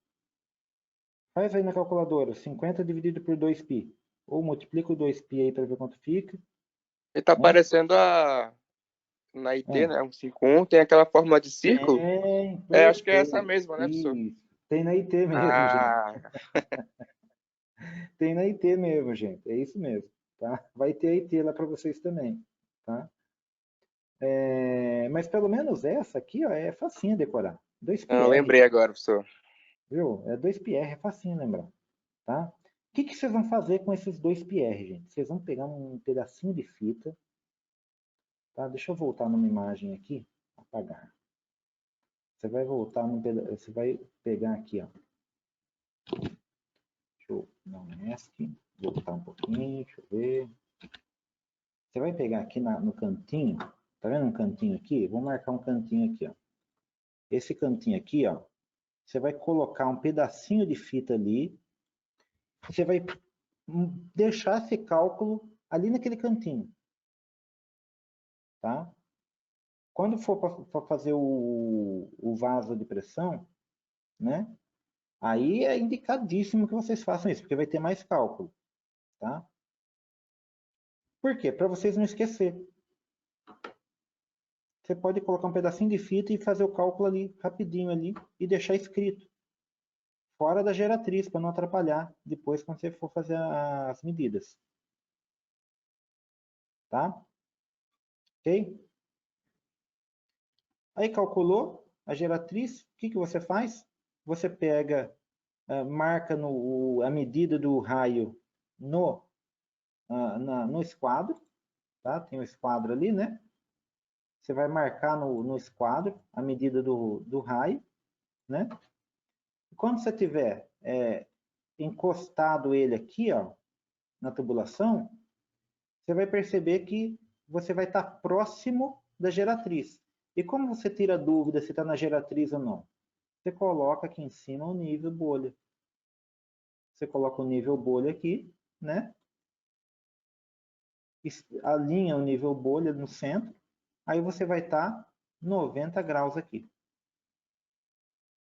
Faz aí na calculadora, 50 dividido por 2π. Ou multiplica o 2π aí para ver quanto fica. Ele tá Né? parecendo na IT, Ah, né? Um 51, tem aquela forma de círculo. tem, É, acho que é essa perfeito. mesma, né, professor? Isso. Tem na IT mesmo, gente. Ah, Tem na IT mesmo, gente. É isso mesmo. Tá? Vai ter a IT lá para vocês também. Tá? Mas pelo menos essa aqui ó, é facinho decorar. eu 2PR, lembrei agora, professor. viu? 2PR é facinho lembrar. Tá? O que vocês vão fazer com esses 2PR, gente? Vocês vão pegar um pedacinho de fita. Tá? Deixa eu voltar numa imagem aqui. Apagar. Você vai voltar num pedaço. Você vai pegar aqui, ó. Deixa eu dar um mask. Voltar um pouquinho, deixa eu ver. Você vai pegar aqui no cantinho, tá vendo um cantinho aqui? Vou marcar um cantinho aqui, ó. Esse cantinho aqui, ó, você vai colocar um pedacinho de fita ali, você vai deixar esse cálculo ali naquele cantinho, tá? Quando for para fazer o vaso de pressão, né? Aí é indicadíssimo que vocês façam isso, porque vai ter mais cálculo, tá? Por quê? Para vocês não esquecer. Você pode colocar um pedacinho de fita e fazer o cálculo ali, rapidinho ali, e deixar escrito. Fora da geratriz, para não atrapalhar depois quando você for fazer as medidas. Tá? Ok? Aí calculou a geratriz, o que você faz? Você pega, marca a medida do raio no esquadro, tá? Tem o esquadro ali, né? Você vai marcar no esquadro a medida do raio, né? E quando você tiver encostado ele aqui, ó, na tubulação, você vai perceber que você vai estar próximo da geratriz. E como você tira dúvida se está na geratriz ou não? Você coloca aqui em cima o nível bolha. Você coloca o nível bolha aqui, né? Alinha o nível bolha no centro. Aí você vai estar 90 graus aqui.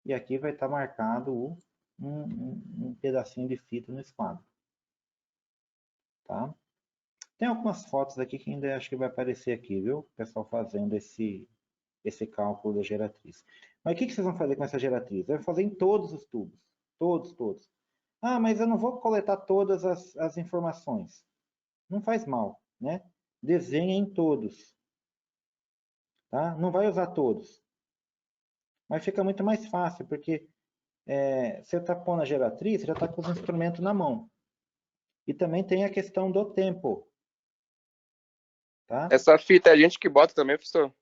E aqui vai estar marcado um pedacinho de fita no esquadro. Tá? Tem algumas fotos aqui que ainda acho que vai aparecer aqui, viu? O pessoal fazendo esse cálculo da geratriz. Mas o que vocês vão fazer com essa geratriz? Vai fazer em todos os tubos. Todos, todos. Ah, mas eu não vou coletar todas as informações. Não faz mal, né? Desenha em todos. Tá? Não vai usar todos. Mas fica muito mais fácil, porque você está pondo a geratriz, você já está com os instrumentos na mão. E também tem a questão do tempo. Tá? Essa fita é a gente que bota também, professor?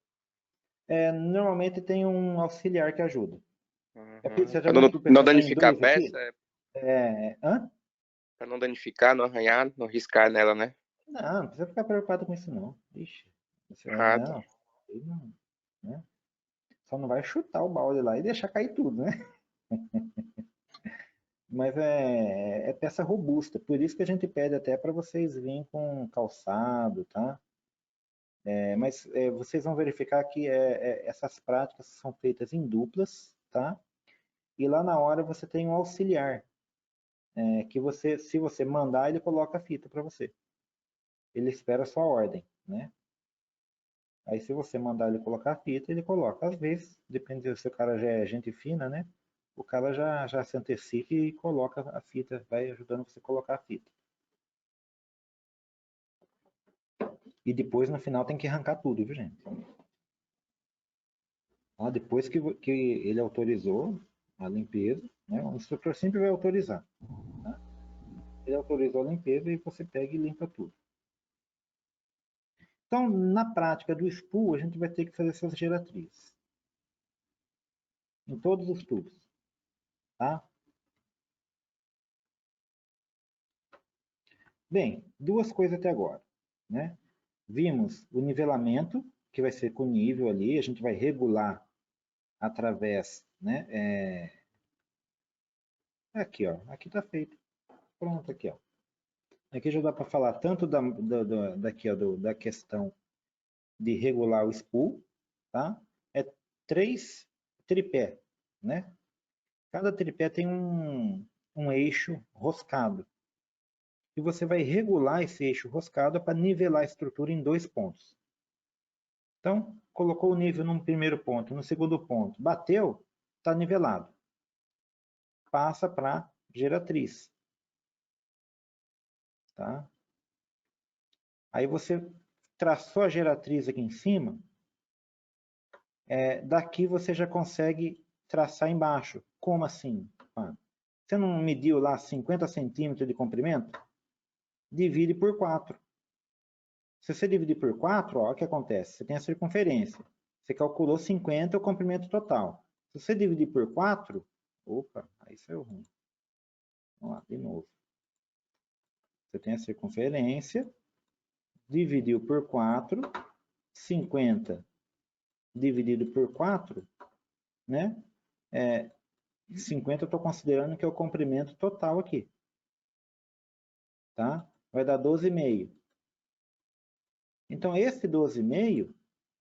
Normalmente tem um auxiliar que ajuda. Você já Pra viu não, que o não pessoal está em danificar a dois aqui? peça, Hã? pra não danificar, não arranhar, não riscar nela, né? Não precisa ficar preocupado com isso, não. Ixi, Ah, tá. não, né? Só não vai chutar o balde lá e deixar cair tudo, né? Mas é peça robusta, por isso que a gente pede até para vocês virem com calçado, tá? Mas vocês vão verificar que essas práticas são feitas em duplas, tá? E lá na hora você tem um auxiliar, que se você mandar, ele coloca a fita para você. Ele espera a sua ordem, né? Aí se você mandar ele colocar a fita, ele coloca. Às vezes, depende se o cara já é gente fina, né? O cara já se antecipa e coloca a fita, vai ajudando você a colocar a fita. E depois, no final, tem que arrancar tudo, viu, gente? Depois que ele autorizou a limpeza, né? O instrutor sempre vai autorizar. Tá? Ele autorizou a limpeza e você pega e limpa tudo. Então, na prática do spool, a gente vai ter que fazer essas geratrizes. Em todos os tubos. Tá? Bem, duas coisas até agora. Né? Vimos o nivelamento, que vai ser com nível ali, a gente vai regular através, né? Aqui, ó, aqui tá feito. Pronto, aqui, ó. Aqui já dá para falar tanto daqui, ó, da questão de regular o spool, tá? É 3 tripé, né? Cada tripé tem um eixo roscado. E você vai regular esse eixo roscado para nivelar a estrutura em 2 pontos. Então, colocou o nível num primeiro ponto, no segundo ponto, bateu, está nivelado. Passa para geratriz. Tá? Aí você traçou a geratriz aqui em cima, daqui você já consegue traçar embaixo. Como assim? Você não mediu lá 50 centímetros de comprimento? Divide por 4. Se você dividir por 4, ó, o que acontece? Você tem a circunferência. Você calculou 50 é o comprimento total. Se você dividir por 4, opa, aí saiu ruim. Vamos lá, de novo. Você tem a circunferência, dividiu por 4, 50 dividido por 4, né? 50 eu estou considerando que é o comprimento total aqui. Tá? Vai dar 12,5. Então, esse 12,5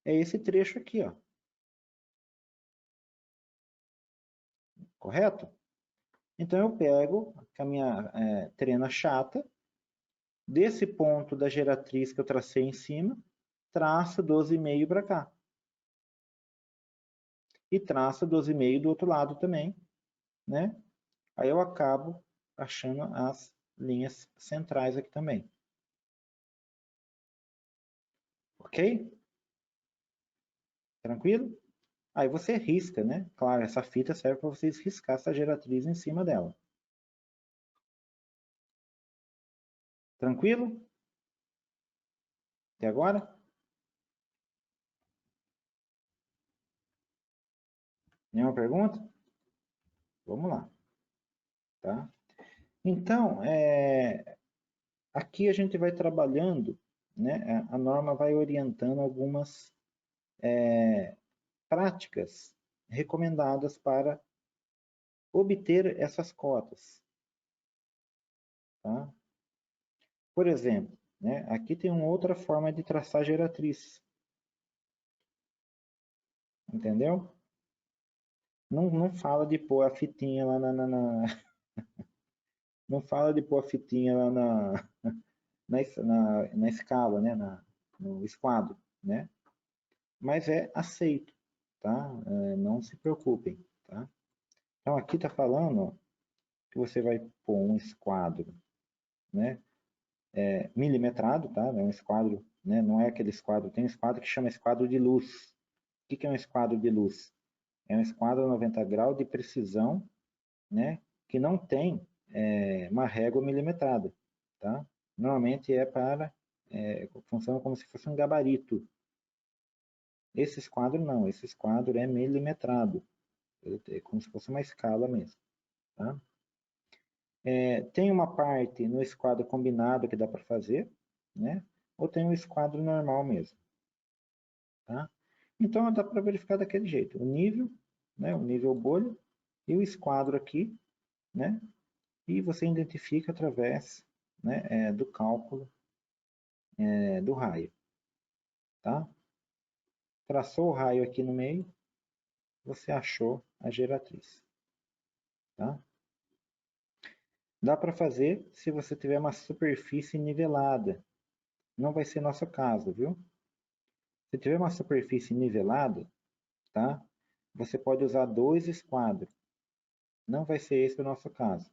é esse trecho aqui, ó. Correto? Então, eu pego a minha trena chata, desse ponto da geratriz que eu tracei em cima, traço 12,5 para cá. E traço 12,5 do outro lado também, né? Aí eu acabo achando as linhas centrais aqui também. Ok? Tranquilo? Aí você risca, né? Claro, essa fita serve para vocês riscar essa geratriz em cima dela. Tranquilo? Até agora? Nenhuma pergunta? Vamos lá. Tá? Então, aqui a gente vai trabalhando, né? A norma vai orientando algumas práticas recomendadas para obter essas cotas. Tá? Por exemplo, né? Aqui tem uma outra forma de traçar geratriz. Entendeu? Não fala de pôr a fitinha lá não fala de pôr a fitinha lá na escala, né? No esquadro, né? Mas é aceito, tá? Não se preocupem, tá? Então aqui está falando, ó, que você vai pôr um esquadro, né? Milimetrado, tá? É um esquadro, né? Não é aquele esquadro, tem um esquadro que chama esquadro de luz. O que é um esquadro de luz? É um esquadro 90 graus de precisão, né? Que não tem uma régua milimetrada, tá? Normalmente funciona como se fosse um gabarito. Esse esquadro não, esse esquadro é milimetrado, é como se fosse uma escala mesmo, tá? Tem uma parte no esquadro combinado que dá para fazer, né? Ou tem um esquadro normal mesmo, tá? Então dá para verificar daquele jeito, o nível, né? O nível bolha e o esquadro aqui, né? E você identifica através, né, do cálculo do raio, tá? Traçou o raio aqui no meio, você achou a geratriz, tá? Dá para fazer se você tiver uma superfície nivelada. Não vai ser nosso caso, viu? Se tiver uma superfície nivelada, tá? Você pode usar 2 esquadros. Não vai ser esse o nosso caso.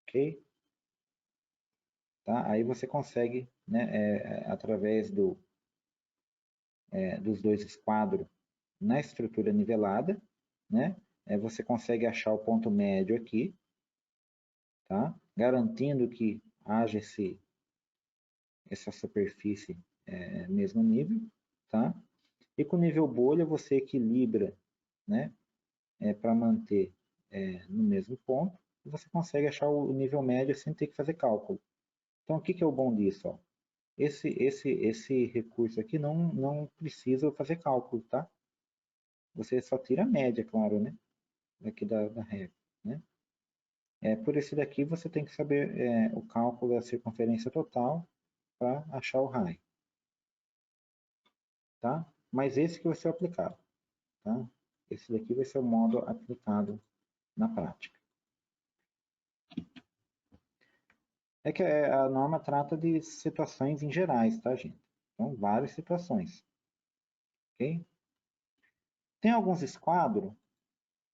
Ok? Tá? Aí você consegue, né, através dos 2 esquadros na estrutura nivelada, né, você consegue achar o ponto médio aqui, tá? Garantindo que haja essa superfície mesmo nível, tá? E com o nível bolha você equilibra, né? Para manter no mesmo ponto, e você consegue achar o nível médio sem ter que fazer cálculo. Então, o que é o bom disso? Ó? Esse recurso aqui não precisa fazer cálculo, tá? Você só tira a média, claro, né? Daqui da regra, né? Por esse daqui você tem que saber o cálculo da circunferência total para achar o raio, tá? Mas esse que vai ser aplicado, tá? Esse daqui vai ser o modo aplicado na prática. É que a norma trata de situações em gerais, tá, gente? Então, várias situações, ok? Tem alguns esquadros,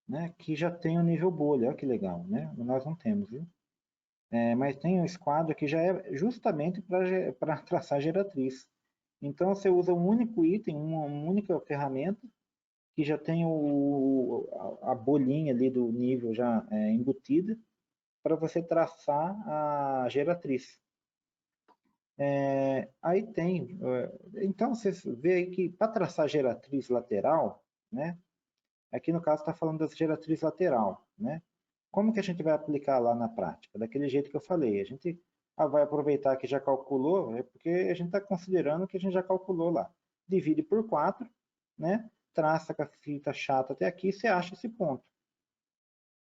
né, que já tem o nível bolha, olha que legal, né? Nós não temos, viu? Mas tem um esquadro que já é justamente para traçar geratriz. Então, você usa um único item, uma única ferramenta, que já tem a bolinha ali do nível já embutida, para você traçar a geratriz. Aí tem, então você vê aí que para traçar geratriz lateral, né? Aqui no caso está falando da geratriz lateral, né? Como que a gente vai aplicar lá na prática? Daquele jeito que eu falei, a gente vai aproveitar que já calculou, porque a gente está considerando que a gente já calculou lá. Divide por 4, né? Traça com a fita chata até aqui, você acha esse ponto.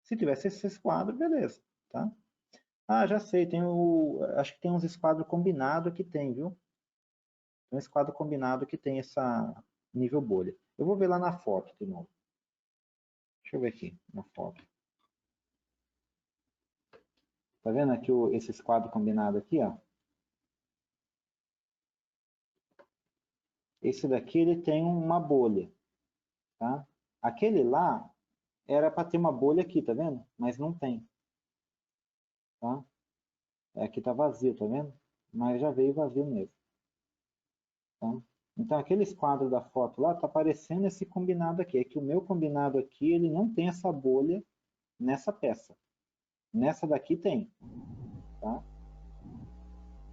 Se tivesse esse esquadro, beleza, tá? Ah, já sei, acho que tem uns esquadros combinados que tem, viu? Tem um esquadro combinado que tem essa nível bolha. Eu vou ver lá na foto de novo. Deixa eu ver aqui na foto. Tá vendo aqui esse esquadro combinado aqui, ó? Esse daqui ele tem uma bolha, tá? Aquele lá era para ter uma bolha aqui, tá vendo? Mas não tem, tá? Aqui tá vazio, tá vendo? Mas já veio vazio mesmo, tá? Então aquele esquadro da foto lá tá parecendo esse combinado aqui. É que o meu combinado aqui ele não tem essa bolha nessa peça. Nessa daqui tem, tá?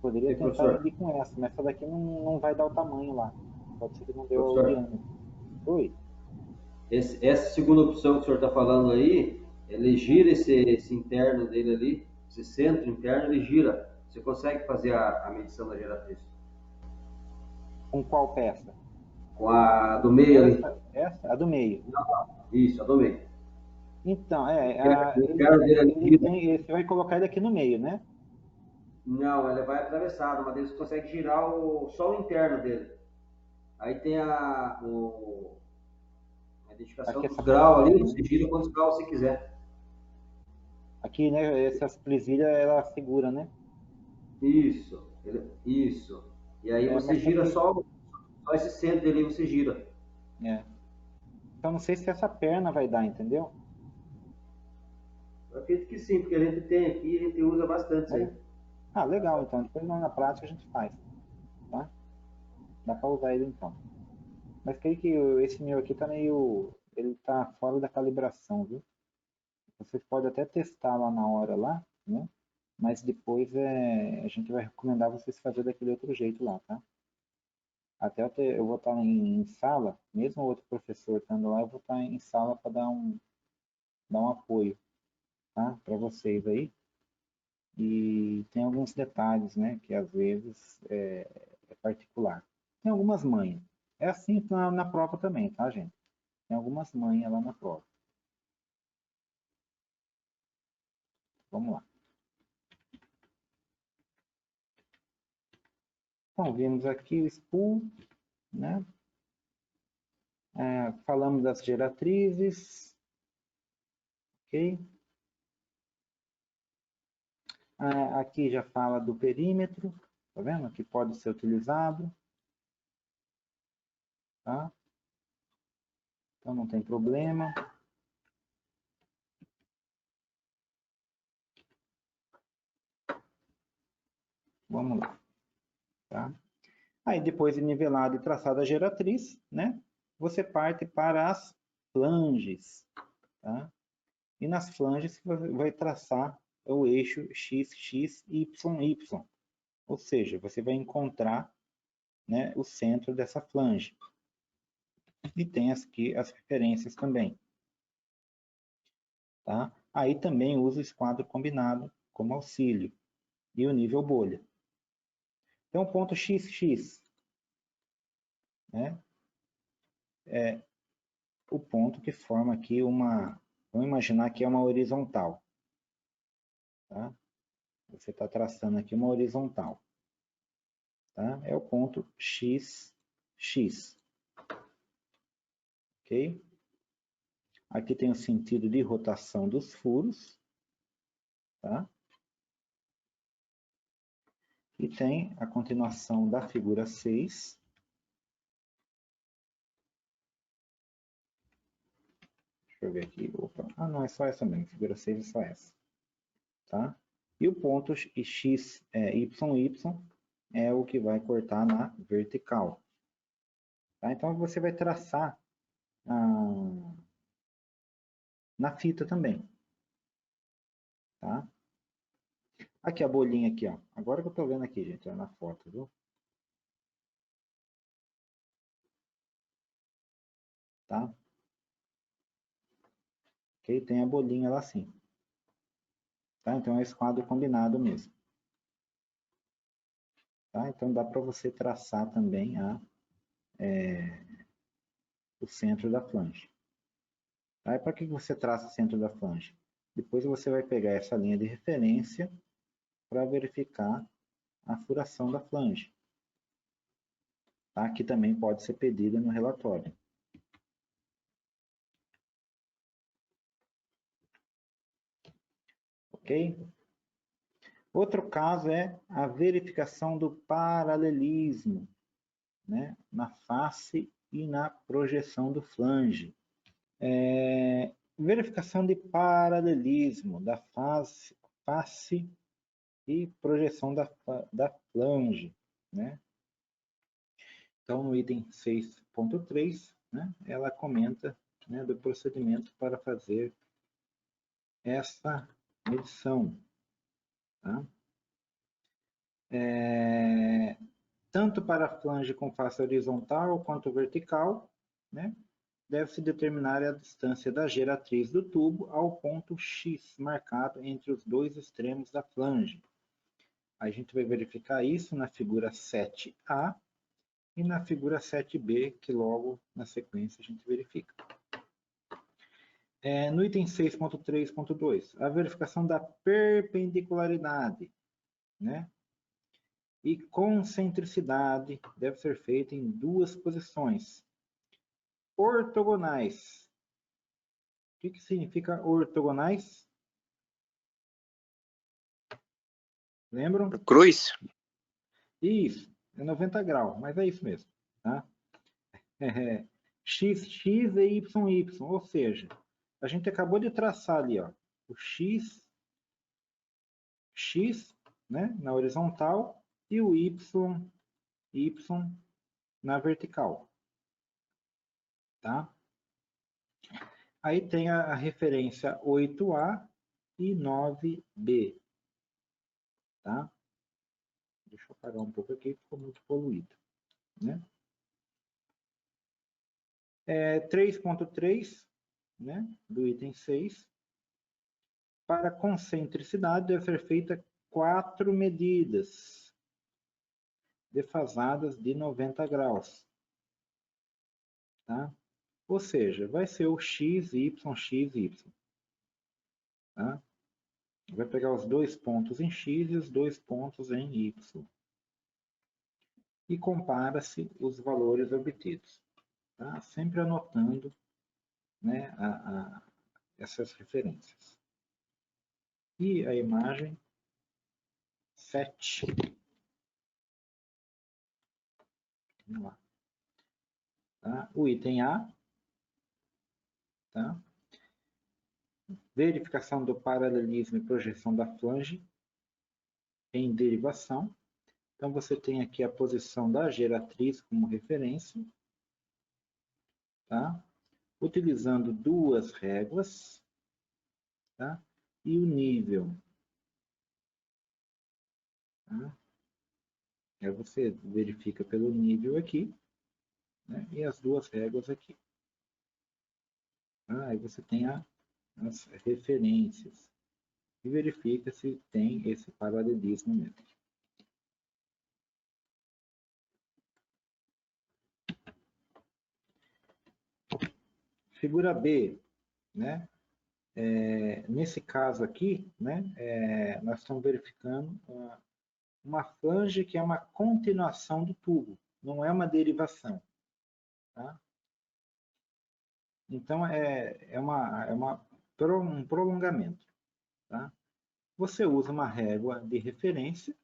Poderia tentar professor. medir com essa, mas essa daqui não vai dar o tamanho lá. Pode ser que não deu o Professor, diâmetro. Oi? essa segunda opção que o senhor está falando aí, ele gira esse interno dele ali, esse centro interno, ele gira. Você consegue fazer a medição da geratriz. Com qual peça? Com a do meio ali. Essa? A do meio. Isso, a do meio. Então, O interno dele ali ele gira. tem, você vai colocar ele aqui no meio, né? Não, ele vai atravessado, mas você consegue girar só o interno dele. Aí tem a identificação Aqui dos essa graus ali, presilha, né? você gira quantos graus você quiser. Aqui, né? Essas presilhas, ela segura, né? Isso, isso. E aí você Mas tem gira que... só esse centro dele, você gira. É. Então, não sei se essa perna vai dar, entendeu? Eu acredito que sim, porque a gente tem aqui, a gente usa bastante isso aí. Ah, legal, então. Depois na prática a gente faz, tá? Dá para usar ele, então. Mas creio que esse meu aqui tá meio... Ele tá fora da calibração, viu? Vocês podem até testar lá na hora, lá, né? Mas depois a gente vai recomendar vocês fazerem daquele outro jeito lá, tá? Até eu vou estar em sala, mesmo o outro professor estando lá, eu vou estar em sala para dar um apoio, tá? Para vocês aí. E tem alguns detalhes, né? Que às vezes é particular. Tem algumas manhas. É assim na prova também, tá, gente? Tem algumas manhas lá na prova. Vamos lá. Então, vimos aqui o spool, né? Falamos das geratrizes, ok? Aqui já fala do perímetro, tá vendo? Que pode ser utilizado, tá? Então não tem problema. Vamos lá, tá? Aí depois de nivelado e traçado a geratriz, né? Você parte para as flanges, tá? E nas flanges você vai traçar o eixo x, x, y, y. Ou seja, você vai encontrar, né, o centro dessa flange. E tem aqui as referências também. Tá? Aí também usa o esquadro combinado como auxílio. E o nível bolha. Então, o ponto XX, né, é o ponto que forma aqui uma... Vamos imaginar que é uma horizontal. Tá? Você está traçando aqui uma horizontal. Tá? É o ponto XX. Ok? Aqui tem o sentido de rotação dos furos. Tá? E tem a continuação da figura 6. Deixa eu ver aqui. Opa. Ah, não, é só essa mesmo. Figura 6 é só essa. Tá? E o ponto X, YY é o que vai cortar na vertical. Tá? Então, você vai traçar na fita também. Tá? Aqui a bolinha aqui, ó. Agora que eu estou vendo aqui, gente, ó, na foto, viu? Tá? Ok? Tem a bolinha lá sim. Tá? Então é esse quadro combinado mesmo. Tá? Então dá para você traçar também o centro da flange. Tá? E para que você traça o centro da flange? Depois você vai pegar essa linha de referência para verificar a furação da flange. Tá? Que também pode ser pedida no relatório. Ok? Outro caso é a verificação do paralelismo, né? Na face e na projeção do flange. Verificação de paralelismo da face e projeção da flange, né? Então, no item 6.3, né, ela comenta, né, do procedimento para fazer essa medição. Tá? Tanto para a flange com face horizontal quanto vertical, né, deve-se determinar a distância da geratriz do tubo ao ponto X marcado entre os dois extremos da flange. A gente vai verificar isso na figura 7A e na figura 7B, que logo na sequência a gente verifica. No item 6.3.2, a verificação da perpendicularidade, né? E concentricidade deve ser feita em duas posições ortogonais. O que significa ortogonais? Lembram? Cruz? Isso, é 90 graus, mas é isso mesmo. Tá? X, X e Y, Y, ou seja, a gente acabou de traçar ali, ó, o X, né, na horizontal e o Y, Y na vertical. Tá? Aí tem a referência 8A e 9B. Tá? Deixa eu apagar um pouco aqui, ficou muito poluído. Né? 3.3, né, do item 6. Para concentricidade, deve ser feita 4 medidas defasadas de 90 graus. Tá? Ou seja, vai ser o x, y, x, y. Tá? Vai pegar os dois pontos em x e os dois pontos em y. E compara-se os valores obtidos. Tá? Sempre anotando, né, essas referências. E a imagem 7. Vamos lá. Tá? O item A. Tá? Verificação do paralelismo e projeção da flange em derivação. Então, você tem aqui a posição da geratriz como referência. Tá? utilizando duas réguas, tá? E o nível. Tá? Aí você verifica pelo nível aqui, né? E as duas réguas aqui. Tá? Aí você tem as referências e verifica se tem esse paralelismo mesmo. Figura B, né? Nesse caso aqui, né? Nós estamos verificando uma flange que é uma continuação do tubo, não é uma derivação. Tá? Então, um prolongamento. Tá? Você usa uma régua de referência,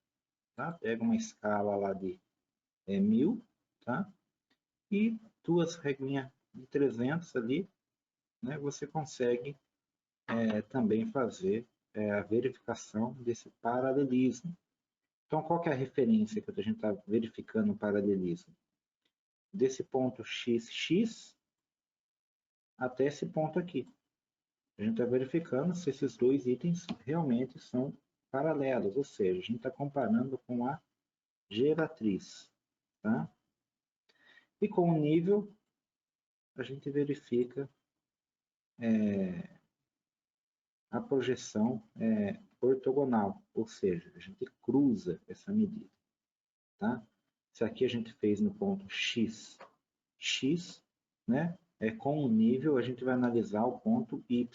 tá? Pega uma escala lá de 1000, tá? E duas reguinhas de 300 ali, né? Você consegue também fazer a verificação desse paralelismo. Então, qual que é a referência que a gente está verificando o paralelismo? Desse ponto XX até esse ponto aqui. A gente está verificando se esses dois itens realmente são paralelos, ou seja, a gente está comparando com a geratriz. Tá? E com o nível, a gente verifica a projeção ortogonal, ou seja, a gente cruza essa medida. Tá? Se aqui a gente fez no ponto X, né? Com o nível, a gente vai analisar o ponto Y.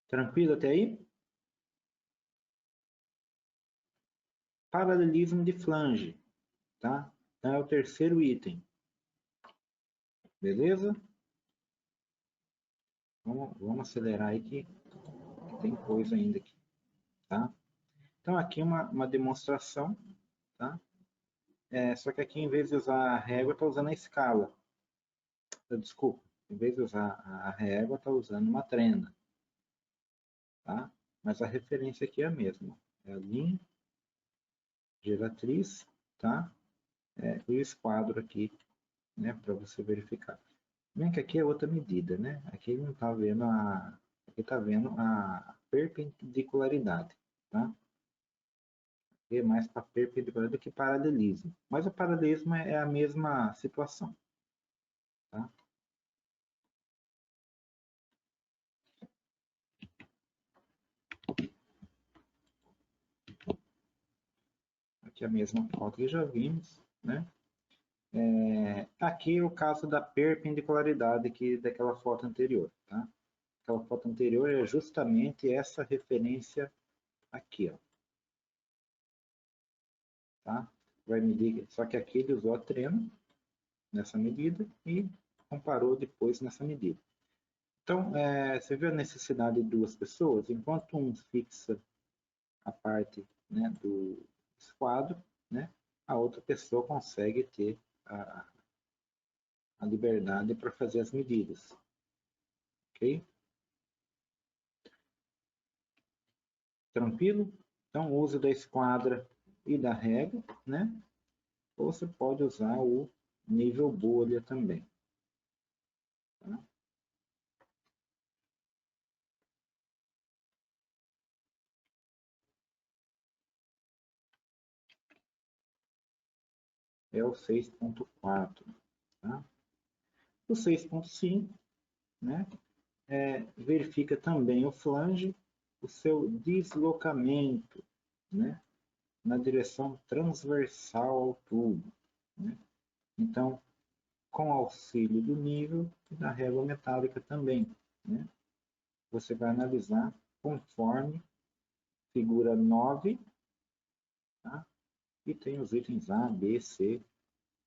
Tranquilo até aí? Paralelismo de flange. Tá? Então é o terceiro item. Beleza? Vamos acelerar aí que tem coisa ainda aqui. Tá? Então aqui uma demonstração. Tá? Só que aqui, em vez de usar a régua, está usando a escala. Desculpa, em vez de usar a régua, está usando uma trena. Tá? Mas a referência aqui é a mesma. É a linha geratriz, tá? E o esquadro aqui, né, para você verificar. Bem que aqui é outra medida, né? Aqui não está vendo aqui está vendo a perpendicularidade, tá? Aqui é mais para perpendicularidade do que paralelismo. Mas o paralelismo é a mesma situação, tá? Aqui é a mesma foto que já vimos, né? Aqui é o caso da perpendicularidade daquela foto anterior, tá? Aquela foto anterior é justamente essa referência aqui, ó. Tá? Vai medir, só que aqui ele usou a trena nessa medida e comparou depois nessa medida. Então, você vê a necessidade de duas pessoas, enquanto um fixa a parte, né, do esquadro, né, a outra pessoa consegue ter a liberdade para fazer as medidas. Ok? Tranquilo? Então, o uso da esquadra e da régua, né? Ou você pode usar o nível bolha também. Tá? É o 6.4. Tá? O 6.5, né? Verifica também o flange, o seu deslocamento, né? Na direção transversal ao tubo. Né? Então, com auxílio do nível e da régua metálica também, né? Você vai analisar conforme figura 9, tá? E tem os itens A, B, C,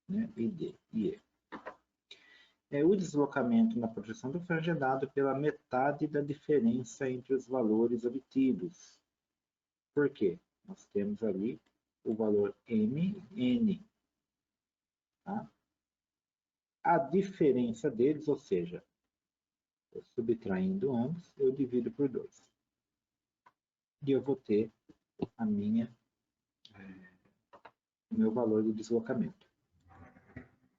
né? E D e E. O deslocamento na projeção do flange é dado pela metade da diferença entre os valores obtidos. Por quê? Nós temos ali o valor MN. Tá? A diferença deles, ou seja, eu subtraindo ambos, eu divido por 2. E eu vou ter a o meu valor de deslocamento.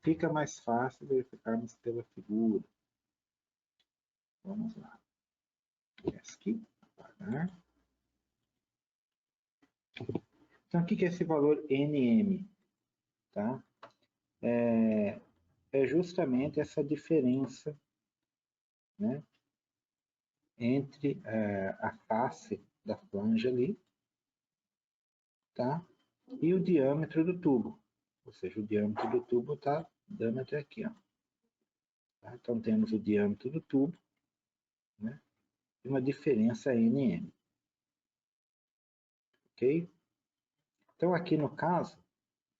fica mais fácil verificarmos pela figura. Vamos lá. ESC, apagar. Então, o que é esse valor NM? Tá? É justamente essa diferença, né, entre a face da flange ali, tá, e o diâmetro do tubo. Ou seja, o diâmetro do tubo está dando até aqui. Ó. Tá? Então, temos o diâmetro do tubo, né, e uma diferença NM. Ok? Então, aqui no caso,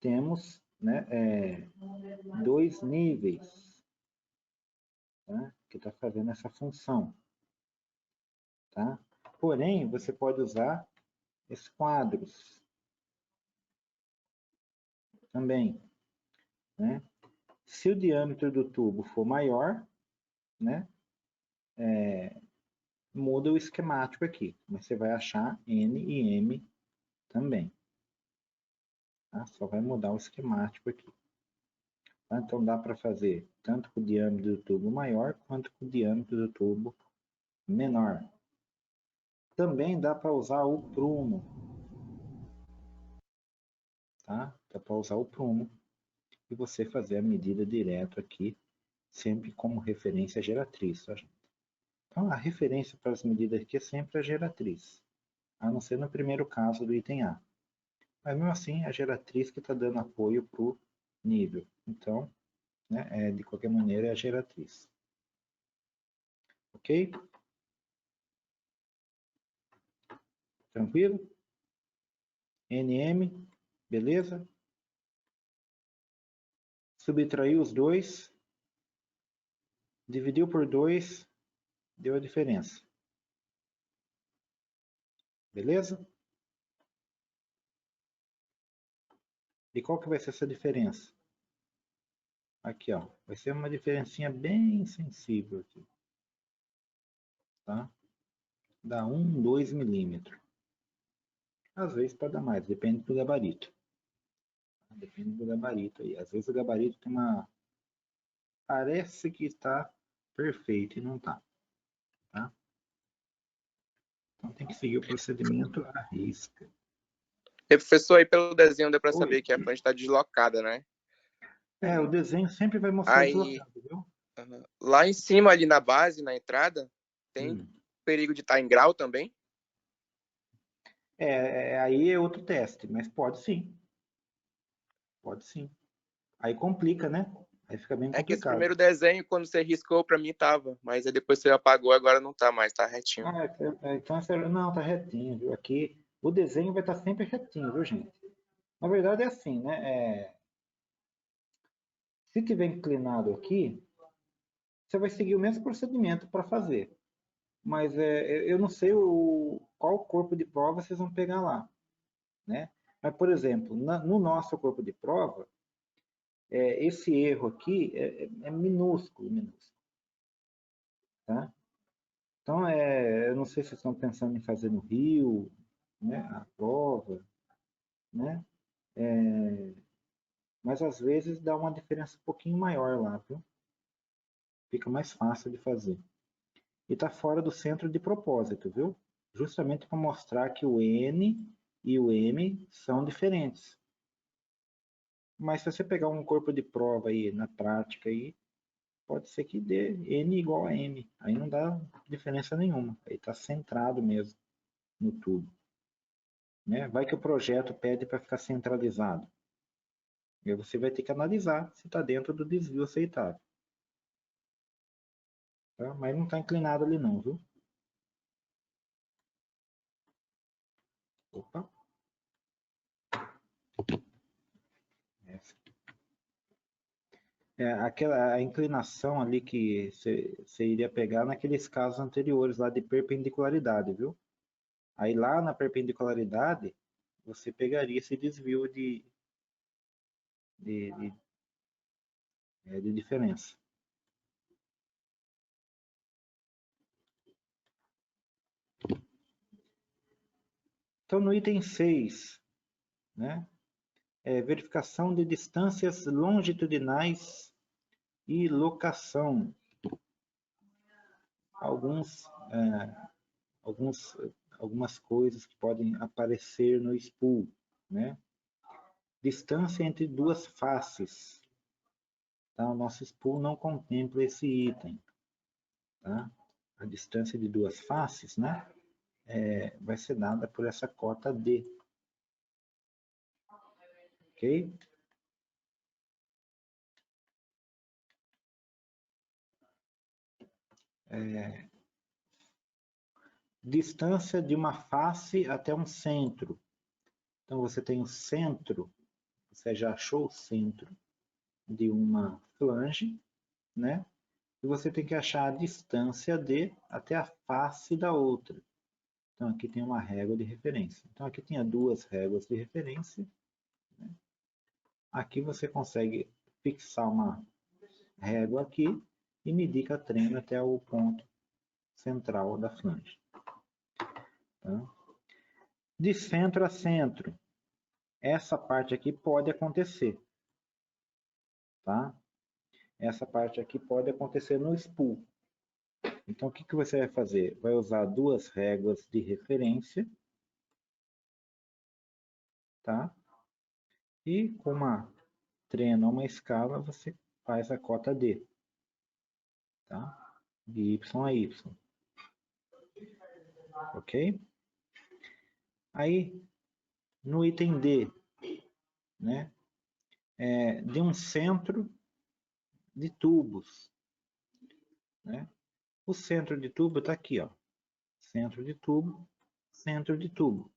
temos, né, dois níveis, tá, que está fazendo essa função. Tá? Porém, você pode usar esquadros também. Né? Se o diâmetro do tubo for maior, né, muda o esquemático aqui. Mas você vai achar N e M também. Tá? Só vai mudar o esquemático aqui. Tá? Então dá para fazer tanto com o diâmetro do tubo maior quanto com o diâmetro do tubo menor. Também dá para usar o prumo. Tá? Dá para usar o prumo e você fazer a medida direto aqui, sempre como referência geratriz. Tá, gente? Então a referência para as medidas aqui é sempre a geratriz, a não ser no primeiro caso do item A. Mas mesmo assim, a geratriz que está dando apoio para o nível. Então, né, de qualquer maneira, é a geratriz. Ok? Tranquilo? NM, beleza? Subtraiu os dois, dividiu por 2, deu a diferença. Beleza? E qual que vai ser essa diferença? Aqui, ó. Vai ser uma diferencinha bem sensível aqui. Tá? Dá 1, 2 milímetros. Às vezes pode dar mais, depende do gabarito. Depende do gabarito aí. Às vezes o gabarito tem uma... Parece que está perfeito e não está. Tá? Então tem que seguir o procedimento à risca. E professor, aí pelo desenho deu para Oi. saber que a flange está deslocada, né? O desenho sempre vai mostrar Aí, deslocado, viu? lá em cima, ali na base, na entrada, tem perigo de estar em grau também? Aí é outro teste, mas pode sim. Pode sim. Aí complica, né? Aí fica bem É que esse complicado. primeiro desenho, quando você riscou, para mim tava, mas aí depois você apagou, agora não tá mais, tá retinho. Então, não, tá retinho, viu? Aqui, o desenho vai estar sempre retinho, viu, gente? Na verdade é assim, né? Se tiver inclinado aqui, você vai seguir o mesmo procedimento para fazer. Mas eu não sei qual corpo de prova vocês vão pegar lá, né? Mas, por exemplo, no nosso corpo de prova, esse erro aqui é minúsculo, minúsculo. Tá? Então, eu não sei se vocês estão pensando em fazer no Rio, né, a prova, né? Mas às vezes dá uma diferença um pouquinho maior lá, viu? Fica mais fácil de fazer. E está fora do centro de propósito, viu? Justamente para mostrar que o N e o M são diferentes. Mas se você pegar um corpo de prova aí na prática aí, pode ser que dê N igual a M. Aí não dá diferença nenhuma. Aí está centrado mesmo no tubo. Né? Vai que o projeto pede para ficar centralizado. E aí você vai ter que analisar se está dentro do desvio aceitável. Tá? Mas não está inclinado ali não, viu? Opa. A inclinação ali que você iria pegar naqueles casos anteriores lá de perpendicularidade, viu? Aí lá na perpendicularidade, você pegaria esse desvio de diferença. Então no item 6, né? verificação de distâncias longitudinais e locação. Algumas coisas que podem aparecer no spool, né? Distância entre duas faces. Tá? O nosso spool não contempla esse item. Tá? A distância de duas faces, né? Vai ser dada por essa cota D. Ok? Distância de uma face até um centro. Então, você tem o centro, você já achou o centro de uma flange, né? E você tem que achar a distância D até a face da outra. Então, aqui tem uma régua de referência. Então, aqui tinha duas réguas de referência. Né? Aqui você consegue fixar uma régua aqui e medir com a trena até o ponto central da flange. Tá? De centro a centro, essa parte aqui pode acontecer. Tá? Essa parte aqui pode acontecer no spool. Então, o que você vai fazer? Vai usar duas réguas de referência. Tá? E com uma trena ou uma escala, você faz a cota D. Tá? De Y a Y. Ok? Aí, no item D, né? De um centro de tubos. Né? O centro de tubo está aqui, ó. Centro de tubo, centro de tubo.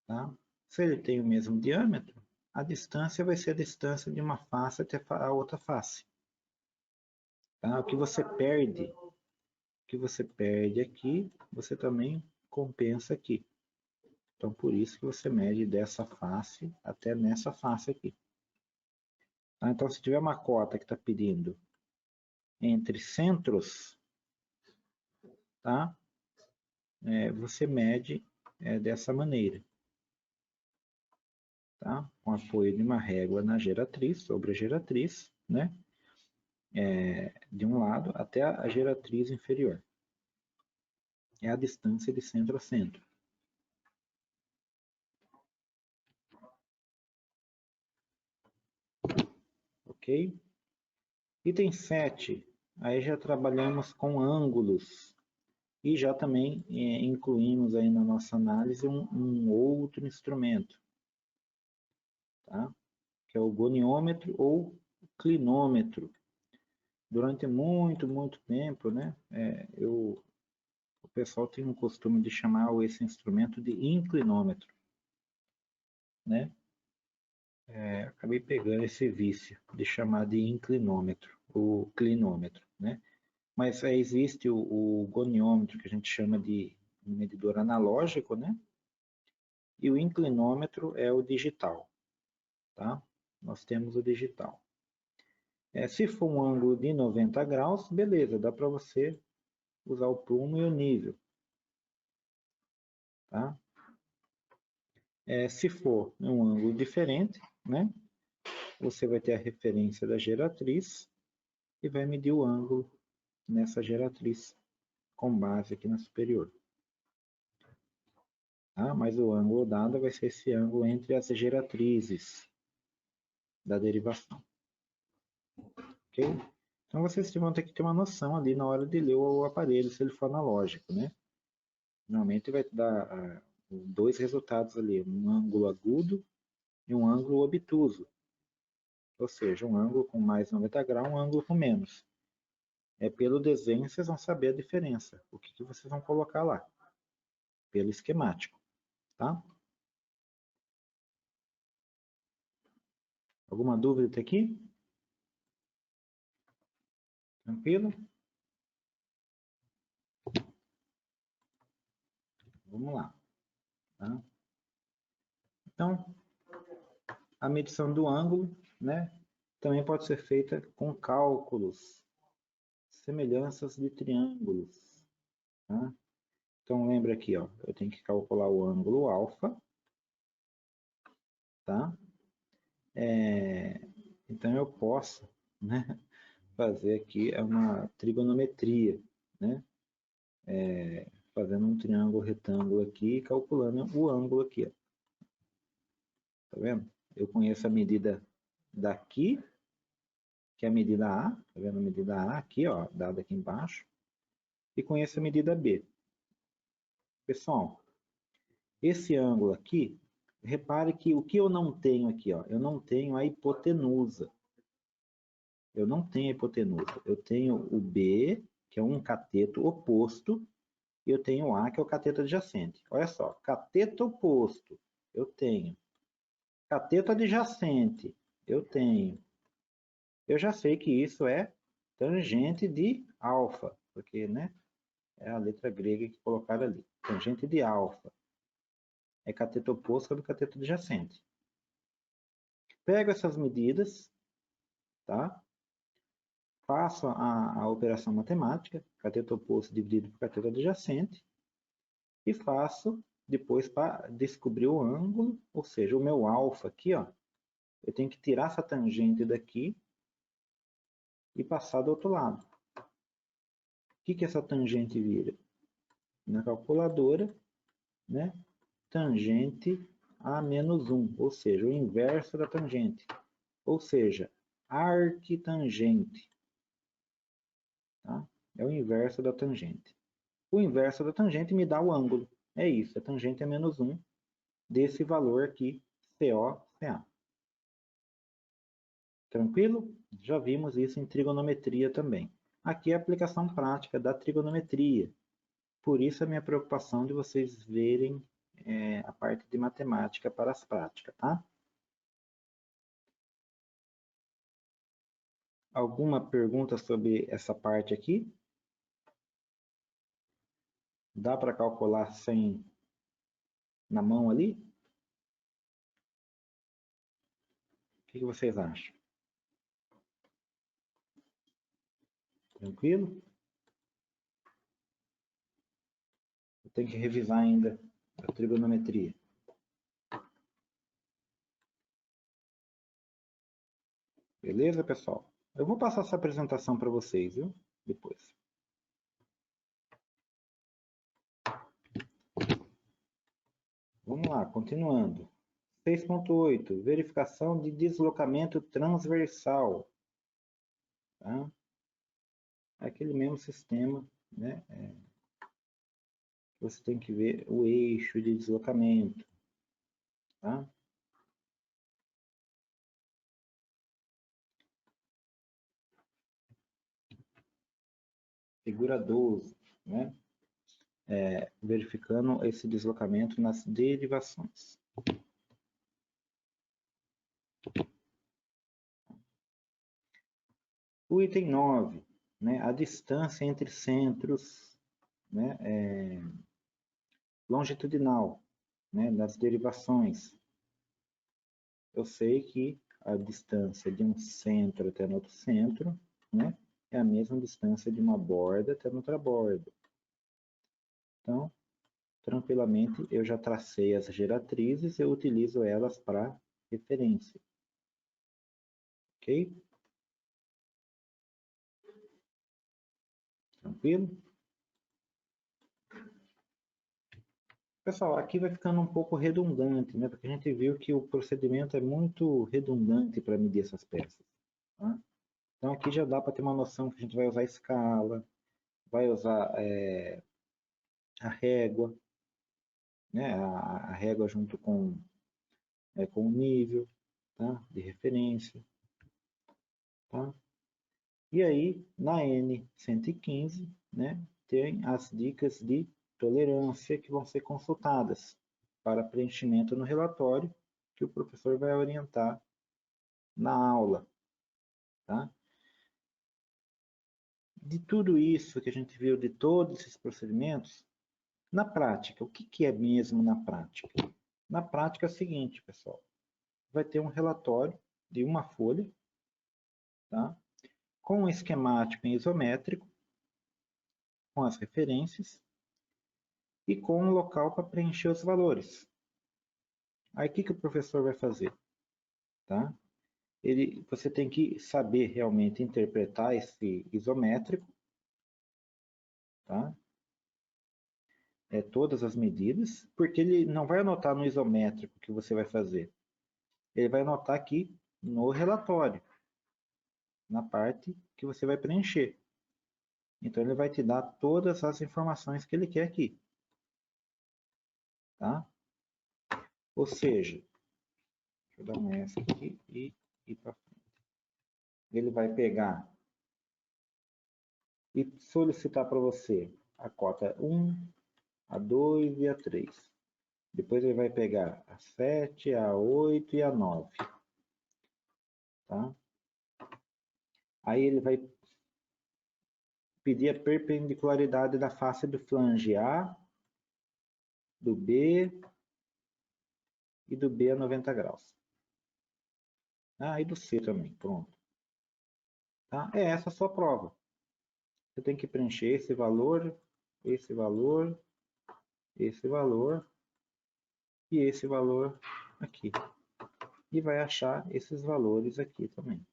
Tá? Se ele tem o mesmo diâmetro, a distância vai ser a distância de uma face até a outra face. Tá? O que você perde aqui, você também compensa aqui. Então, por isso que você mede dessa face até nessa face aqui. Tá? Então, se tiver uma cota que está pedindo entre centros, tá? Você mede dessa maneira. Tá? Com apoio de uma régua na geratriz, sobre a geratriz, né? De um lado até a geratriz inferior. É a distância de centro a centro. Ok? Item 7. Aí já trabalhamos com ângulos. E já também incluímos aí na nossa análise um outro instrumento. Tá? Que é o goniômetro ou clinômetro. Durante muito tempo, né? O pessoal tem um costume de chamar esse instrumento de inclinômetro. Né? Acabei pegando esse vício de chamar de inclinômetro, o clinômetro, né? Mas existe o goniômetro, que a gente chama de medidor analógico, né? E o inclinômetro é o digital, tá? Nós temos o digital. Se for um ângulo de 90 graus, beleza, dá para você usar o prumo e o nível, tá? Se for um ângulo diferente, né? Você vai ter a referência da geratriz e vai medir o ângulo nessa geratriz com base aqui na superior. Tá? Mas o ângulo dado vai ser esse ângulo entre as geratrizes da derivação. Ok? Então vocês vão ter que ter uma noção ali na hora de ler o aparelho, se ele for analógico, né? Normalmente vai dar dois resultados ali, um ângulo agudo e um ângulo obtuso. Ou seja, um ângulo com mais 90 graus, um ângulo com menos. Pelo desenho vocês vão saber a diferença, o que vocês vão colocar lá, pelo esquemático, tá? Alguma dúvida até aqui? Tranquilo? Vamos lá. Tá? Então, a medição do ângulo, né, também pode ser feita com cálculos, semelhanças de triângulos. Tá? Então, lembra aqui, ó, eu tenho que calcular o ângulo alfa, tá? Então eu posso, né, fazer aqui uma trigonometria, né, fazendo um triângulo retângulo aqui e calculando o ângulo aqui, ó. Tá vendo? Eu conheço a medida daqui, que é a medida A, tá vendo a medida A aqui, ó, dada aqui embaixo, e conheço a medida B. Pessoal, esse ângulo aqui, repare que o que eu não tenho aqui, ó, eu não tenho a hipotenusa. Eu não tenho a hipotenusa. Eu tenho o B, que é um cateto oposto, e eu tenho o A, que é o cateto adjacente. Olha só, cateto oposto, eu tenho. Cateto adjacente, eu tenho. Eu já sei que isso é tangente de alfa, porque, né, é a letra grega que colocaram ali. Tangente de alfa. É cateto oposto sobre cateto adjacente. Pego essas medidas, tá? Faço a operação matemática, cateto oposto dividido por cateto adjacente, e faço depois para descobrir o ângulo, ou seja, o meu alfa aqui, ó, eu tenho que tirar essa tangente daqui e passar do outro lado. O que essa tangente vira? Na calculadora, né? Tangente a menos 1, ou seja, o inverso da tangente. Ou seja, arquitangente. Tá? É o inverso da tangente. O inverso da tangente me dá o ângulo. É isso, a tangente é menos 1 desse valor aqui, COCA. Tranquilo? Já vimos isso em trigonometria também. Aqui é a aplicação prática da trigonometria. Por isso a minha preocupação de vocês verem a parte de matemática para as práticas, tá? Alguma pergunta sobre essa parte aqui? Dá para calcular sem na mão ali? O que vocês acham? Tranquilo? Eu tenho que revisar ainda a trigonometria. Beleza, pessoal? Eu vou passar essa apresentação para vocês, viu? Depois. Vamos lá, continuando. 6.8, verificação de deslocamento transversal. Tá? Aquele mesmo sistema, né? Você tem que ver o eixo de deslocamento. Tá? Figura 12, né? Verificando esse deslocamento nas derivações. O item 9, né? A distância entre centros, né? Longitudinal, né? Das derivações. Eu sei que a distância de um centro até no outro centro, né? É a mesma distância de uma borda até outra borda. Então, tranquilamente, eu já tracei as geratrizes e eu utilizo elas para referência. Ok? Tranquilo? Pessoal, aqui vai ficando um pouco redundante, né? Porque a gente viu que o procedimento é muito redundante para medir essas peças. Tá? Então, aqui já dá para ter uma noção que a gente vai usar escala, vai usar a régua, né? A régua junto com o nível, tá? De referência. Tá? E aí, na N115, né, tem as dicas de tolerância que vão ser consultadas para preenchimento no relatório que o professor vai orientar na aula. Tá? De tudo isso que a gente viu, de todos esses procedimentos, na prática, o que é mesmo na prática? Na prática é o seguinte, pessoal, vai ter um relatório de uma folha, tá? Com um esquemático em isométrico, com as referências, e com um local para preencher os valores. Aí o que o professor vai fazer? Tá? você tem que saber realmente interpretar esse isométrico, tá? Todas as medidas, porque ele não vai anotar no isométrico que você vai fazer. Ele vai anotar aqui no relatório, na parte que você vai preencher. Então, ele vai te dar todas as informações que ele quer aqui. Tá? Ou seja, deixa eu dar um S aqui e ir para frente. Ele vai pegar e solicitar para você a cota 1, a 2 e a 3. Depois ele vai pegar a 7, a 8 e a 9. Tá? Aí ele vai pedir a perpendicularidade da face do flange A, do B e do B a 90 graus. E do C também, pronto. Tá? É essa a sua prova. Você tem que preencher esse valor, esse valor, esse valor e esse valor aqui. E vai achar esses valores aqui também.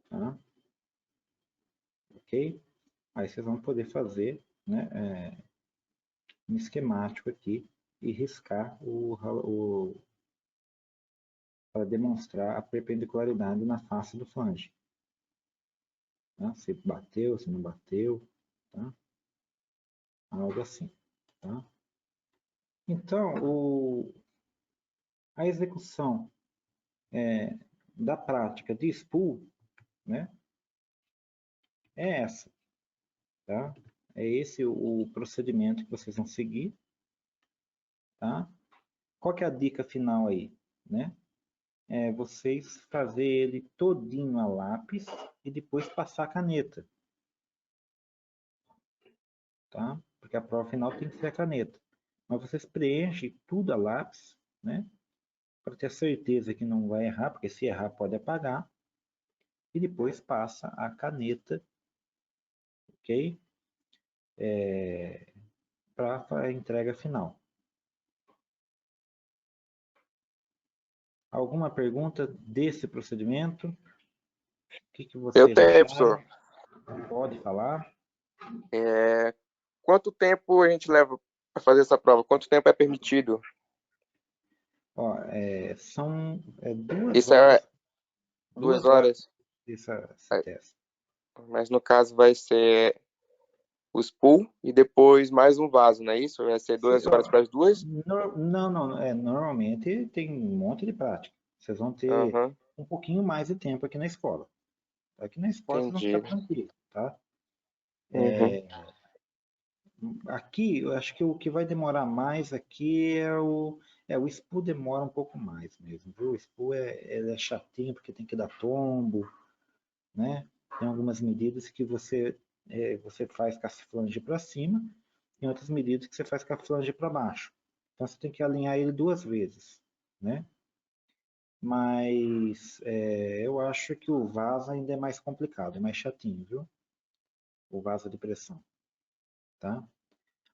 Tá? Ok? Aí vocês vão poder fazer, né, um esquemático aqui e riscar para demonstrar a perpendicularidade na face do flange. Tá? Se bateu, se não bateu, tá? Algo assim. Tá? Então, a execução da prática de spool, né, é essa. Tá? É esse o procedimento que vocês vão seguir. Tá? Qual que é a dica final aí? Né? Vocês fazer ele todinho a lápis e depois passar a caneta. Tá? Porque a prova final tem que ser a caneta. Mas vocês preenchem tudo a lápis, né? Para ter certeza que não vai errar, porque se errar pode apagar. E depois passa a caneta, ok? Para a entrega final. Alguma pergunta desse procedimento? O que vocês Eu tenho, acharam? professor. Pode falar. Quanto tempo a gente leva para fazer essa prova? Quanto tempo é permitido? Ó, são 2 Isso horas. é 2 2 horas horas. esse teste. Mas no caso vai ser o spool e depois mais um vaso, não é isso? Vai ser 2 horas para as duas? Não. Normalmente tem um monte de prática. Vocês vão ter Aham, um pouquinho mais de tempo aqui na escola. Aqui na escola vocês vão ficar entendi. tranquilos, tá? Uhum. Aqui, eu acho que o que vai demorar mais aqui o spool demora um pouco mais mesmo, viu? O spool ele é chatinho porque tem que dar tombo, né? Tem algumas medidas que você faz com a flange para cima e outras medidas que você faz com a flange para baixo. Então você tem que alinhar ele 2 vezes, né? Mas eu acho que o vaso ainda é mais complicado, é mais chatinho, viu? O vaso de pressão, tá?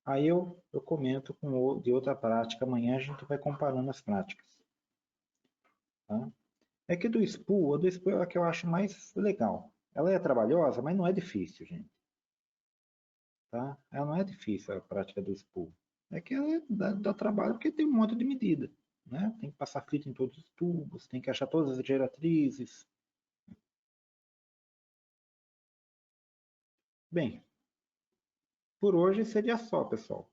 Aí eu comento de outra prática, amanhã a gente vai comparando as práticas. Tá? É que a do spool é a que eu acho mais legal. Ela é trabalhosa, mas não é difícil, gente. Tá? Ela não é difícil a prática do spool. É que ela dá trabalho porque tem um monte de medida. Né? Tem que passar fita em todos os tubos, tem que achar todas as geratrizes. Bem, por hoje seria só, pessoal.